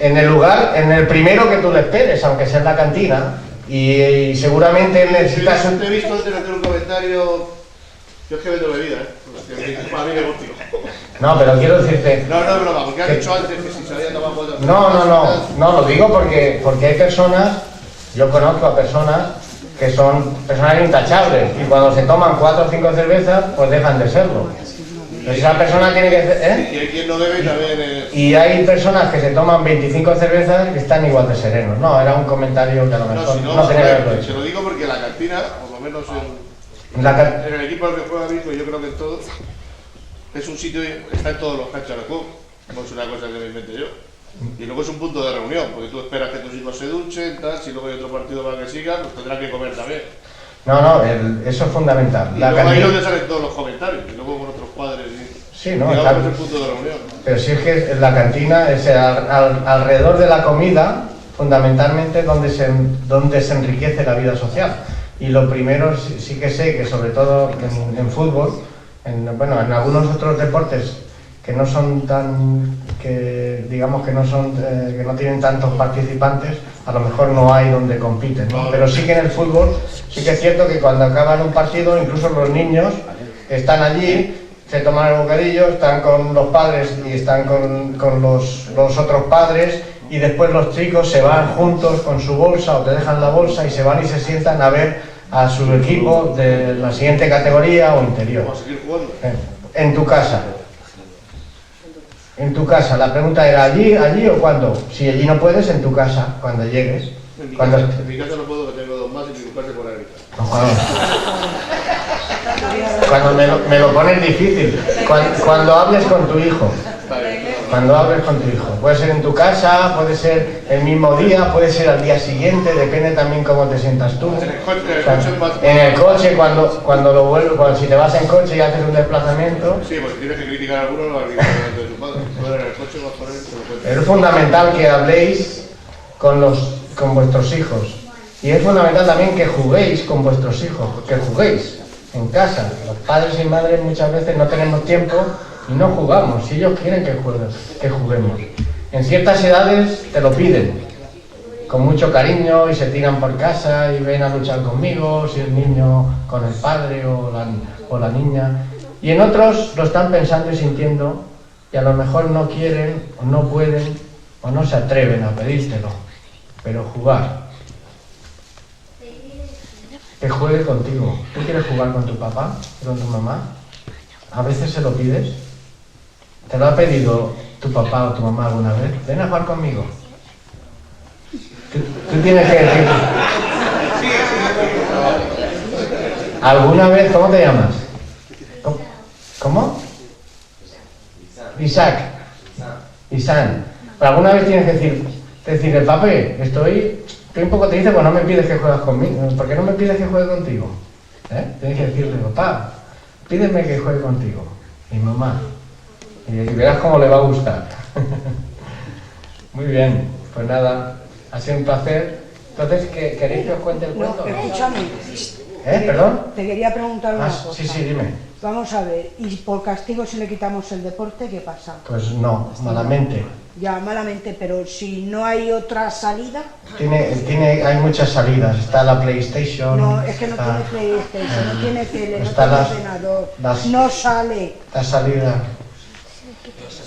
en el lugar, en el primero que tú le esperes, aunque sea en la cantina, y seguramente necesitas Te he visto antes hacer un comentario. Yo es que vendo bebida, ¿eh? Para mí negocio. No, pero quiero decirte... No, no es broma, porque has dicho antes que si se había tomado cuatro. No, lo digo porque hay personas, yo conozco a personas que son personas intachables, y cuando se toman 4 o 5 cervezas, pues dejan de serlo. Entonces esa persona tiene que... Y hay quien no bebe y también. Y hay personas que se toman 25 cervezas y están igual de serenos. No, era un comentario que a lo No, mejor si no, no tenía que haberlo te hecho. lo digo porque la cantina, por lo menos La en el equipo al que juega mismo, yo creo que en todo, es un sitio, está en todos los canchas de juego. No es una cosa que me invente yo. Y luego es un punto de reunión, porque tú esperas que tus hijos se duchen, tal, si luego hay otro partido para que siga, pues tendrán que comer también. No, eso es fundamental. Y La luego ahí es cantina- donde salen todos los comentarios, y luego con otros padres. Sí, no, digamos está- que es el punto de reunión. Pero si es que la cantina es alrededor de la comida, fundamentalmente donde se enriquece la vida social. Y lo primero sí que sé que sobre todo en fútbol, en algunos otros deportes que no son tan, que digamos que no son, que no tienen tantos participantes, a lo mejor no hay donde compiten, ¿no? Pero sí que en el fútbol sí que es cierto que cuando acaban un partido, incluso los niños están allí, se toman el bocadillo, están con los padres y están con los otros padres, y después los chicos se van juntos con su bolsa o te dejan la bolsa y se van y se sientan a ver a su equipo de la siguiente categoría o interior. Vamos a seguir jugando. En tu casa. En tu casa. La pregunta era ¿allí o cuándo? Si allí no puedes, en tu casa, cuando llegues. En mi Cuando... casa no puedo, que tengo 2 más y mi mujer se pone a gritar. No, cuando me lo pones difícil. Cuando hables con tu hijo. Está bien, Cuando hables con tu hijo. Puede ser en tu casa, puede ser el mismo día, puede ser al día siguiente, depende también cómo te sientas tú. En el coche es más- En el coche, cuando lo vuelves, si te vas en coche y haces un desplazamiento. Sí, porque tienes que criticar a alguno, lo va a criticar delante de su padre. Pero en el coche vas por él, te lo cuento. Es fundamental que habléis con vuestros hijos. Y es fundamental también que juguéis con vuestros hijos, que juguéis en casa. Los padres y madres muchas veces no tenemos tiempo y no jugamos. Si ellos quieren que juguemos. En ciertas edades te lo piden, con mucho cariño, y se tiran por casa y ven a luchar conmigo, si el niño con el padre o la niña. Y en otros lo están pensando y sintiendo, y a lo mejor no quieren, o no pueden, o no se atreven a pedírtelo. Pero jugar. Que juegue contigo. ¿Tú quieres jugar con tu papá, con tu mamá? A veces se lo pides. ¿Te lo ha pedido tu papá o tu mamá alguna vez? Ven a jugar conmigo. Tú tienes que decir... ¿Alguna vez? ¿Cómo te llamas? ¿Cómo? Isaac. Isan. Pero alguna vez tienes que decirle, papi, estoy un poco triste porque no me pides que juegues conmigo. ¿Por qué no me pides que juegue contigo? Tienes que decirle, papá, pídeme que juegue contigo. Mi mamá, Y verás cómo le va a gustar. Muy bien, pues nada, ha sido un placer. Entonces, ¿queréis que os cuente el cuento? No, escúchame. ¿Perdón? Te quería preguntar una cosa. Sí, dime. Vamos a ver, ¿y por castigo si le quitamos el deporte, qué pasa? Pues no, malamente. Ya, malamente, pero si no hay otra salida... Hay muchas salidas. Está la PlayStation. No, es que no está, tiene PlayStation, no tiene tele, no está tiene las- ordenador, no sale. La salida.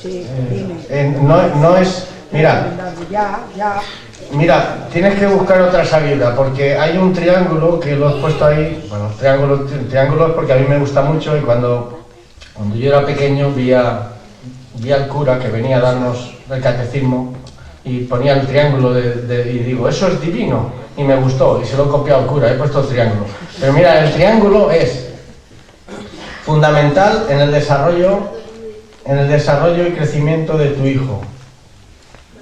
Sí, dime. No es... Mira, Ya. Mira, tienes que buscar otra salida, porque hay un triángulo que lo he puesto ahí. Bueno, triángulo es porque a mí me gusta mucho y cuando yo era pequeño vi al cura que venía a darnos el catecismo y ponía el triángulo y digo, eso es divino, y me gustó y se lo he copiado al cura, he puesto el triángulo. Pero mira, el triángulo es fundamental en el desarrollo y crecimiento de tu hijo,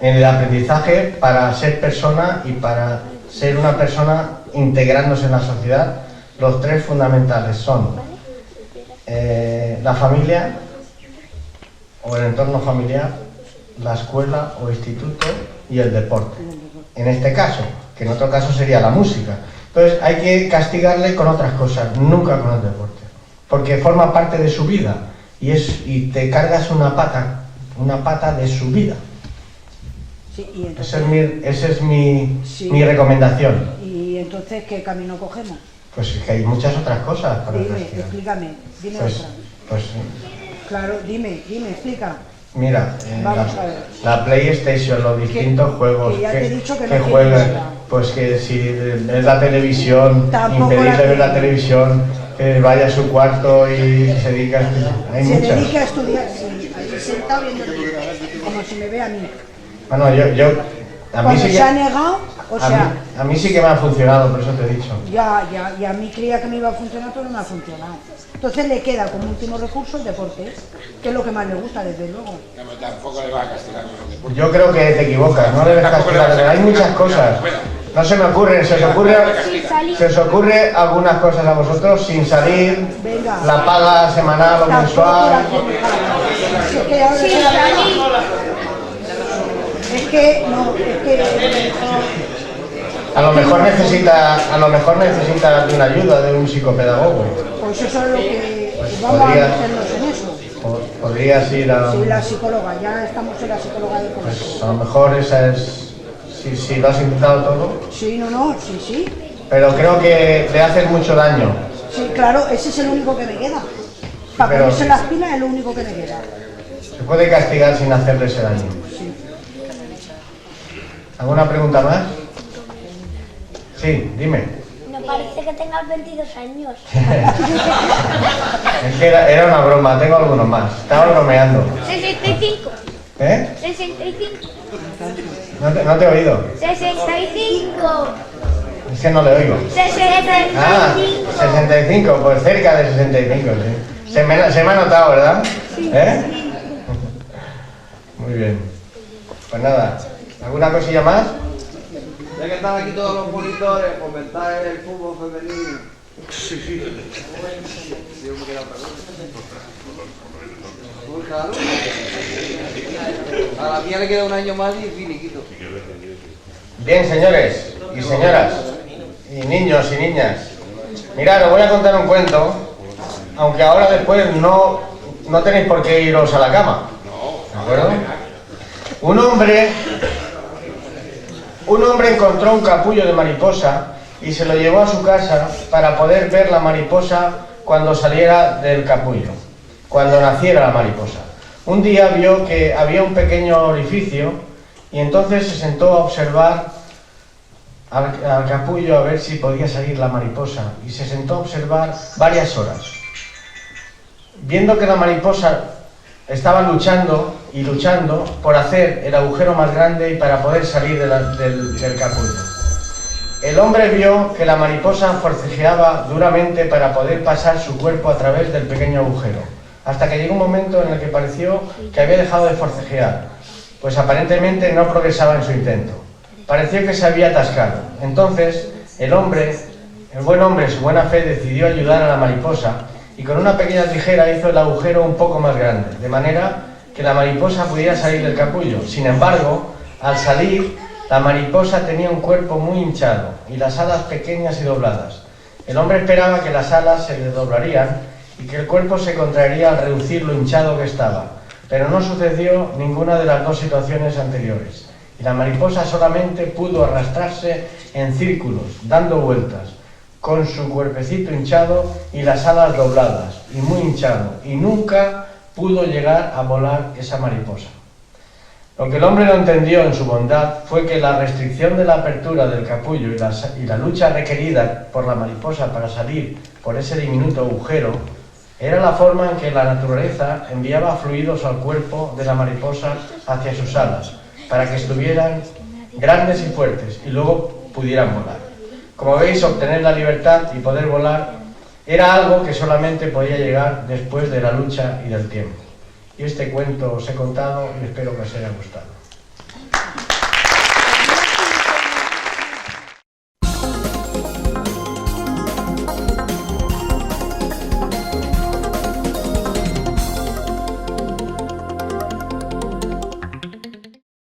en el aprendizaje para ser persona y para ser una persona integrándose en la sociedad. Los tres fundamentales son la familia o el entorno familiar, la escuela o instituto y el deporte. En este caso, que en otro caso sería la música. Entonces hay que castigarle con otras cosas, nunca con el deporte, porque forma parte de su vida y te cargas una pata de su vida. Sí, y entonces, Esa es mi recomendación. ¿Y entonces qué camino cogemos? Pues es que hay muchas otras cosas para Dime, castigar. explícame, dime Pues, otra. pues Claro, dime, explica. mira, Vamos a ver. la PlayStation, los distintos juegos que ya te he dicho que no que tiene juegan, nada. pues que si es la televisión, Tampoco impedirle la ver la tiene. televisión, que vaya a su cuarto y se dedica a estudiar. Hay Se muchas. dedica a estudiar, sí, ahí sentado viendo el vídeo, como si me ve a mí. Bueno, a mí Cuando sí se ha que, negado, o sea, a mí sí que me ha funcionado, por eso te he dicho. ya, y a mí creía que me iba a funcionar, pero no me ha funcionado. Entonces le queda como último recurso el deporte, que es lo que más le gusta, desde luego. No, pero tampoco le va a castigar con los deportes. Yo creo que te equivocas, no debes Tampoco le vas a castigar, hay castigar. muchas cosas. No se me ocurre, se os ocurre algunas cosas a vosotros sin salir, Venga. la paga semanal o Tampoco la mensual. tiene clara. Es que ahora es que A lo mejor necesita de una ayuda de un psicopedagogo. pues eso es lo que vamos podría- a meternos en eso. Podrías ir a... Sí, la psicóloga, ya estamos en la psicóloga del colegio. Pues a lo mejor esa es... Si lo has intentado todo, Sí, sí. pero creo que le haces mucho daño. Sí, claro, ese es el único que me queda. Para Pero- ponerse las pilas es lo único que me queda. Se puede castigar sin hacerle ese daño. Sí. ¿Alguna pregunta más? Sí, dime. Me parece que tengas 22 años. Es que era una broma, tengo algunos más. Estaba bromeando. 65. ¿Eh? 65. No te he oído. 65. Es que no le oigo. 65. Ah, 65, pues cerca de 65, sí. Se me ha notado, ¿verdad? ¿Eh? Muy bien. Pues nada, ¿alguna cosilla más? Ya que están aquí todos los monitores, comentar el fútbol femenino. Sí, yo me quedo a la mía le queda un año más y finiquito. Bien, señores y señoras, y niños y niñas. Mirad, os voy a contar un cuento, aunque ahora después no tenéis por qué iros a la cama. ¿De acuerdo? Un hombre encontró un capullo de mariposa y se lo llevó a su casa para poder ver la mariposa cuando saliera del capullo, cuando naciera la mariposa. Un día vio que había un pequeño orificio y entonces se sentó a observar al capullo a ver si podía salir la mariposa y se sentó a observar varias horas. Viendo que la mariposa estaba luchando y luchando por hacer el agujero más grande y para poder salir del capullo. El hombre vio que la mariposa forcejeaba duramente para poder pasar su cuerpo a través del pequeño agujero, hasta que llegó un momento en el que pareció que había dejado de forcejear, pues aparentemente no progresaba en su intento. Pareció que se había atascado. Entonces, el buen hombre, su buena fe, decidió ayudar a la mariposa y con una pequeña tijera hizo el agujero un poco más grande, de manera que la mariposa pudiera salir del capullo. Sin embargo, al salir, la mariposa tenía un cuerpo muy hinchado y las alas pequeñas y dobladas. El hombre esperaba que las alas se le doblarían y que el cuerpo se contraería al reducir lo hinchado que estaba, pero no sucedió ninguna de las dos situaciones anteriores, y la mariposa solamente pudo arrastrarse en círculos, dando vueltas, con su cuerpecito hinchado y las alas dobladas, y muy hinchado, y nunca pudo llegar a volar esa mariposa. Lo que el hombre no entendió en su bondad fue que la restricción de la apertura del capullo y la lucha requerida por la mariposa para salir por ese diminuto agujero era la forma en que la naturaleza enviaba fluidos al cuerpo de la mariposa hacia sus alas, para que estuvieran grandes y fuertes y luego pudieran volar. Como veis, obtener la libertad y poder volar era algo que solamente podía llegar después de la lucha y del tiempo. Y este cuento os he contado y espero que os haya gustado.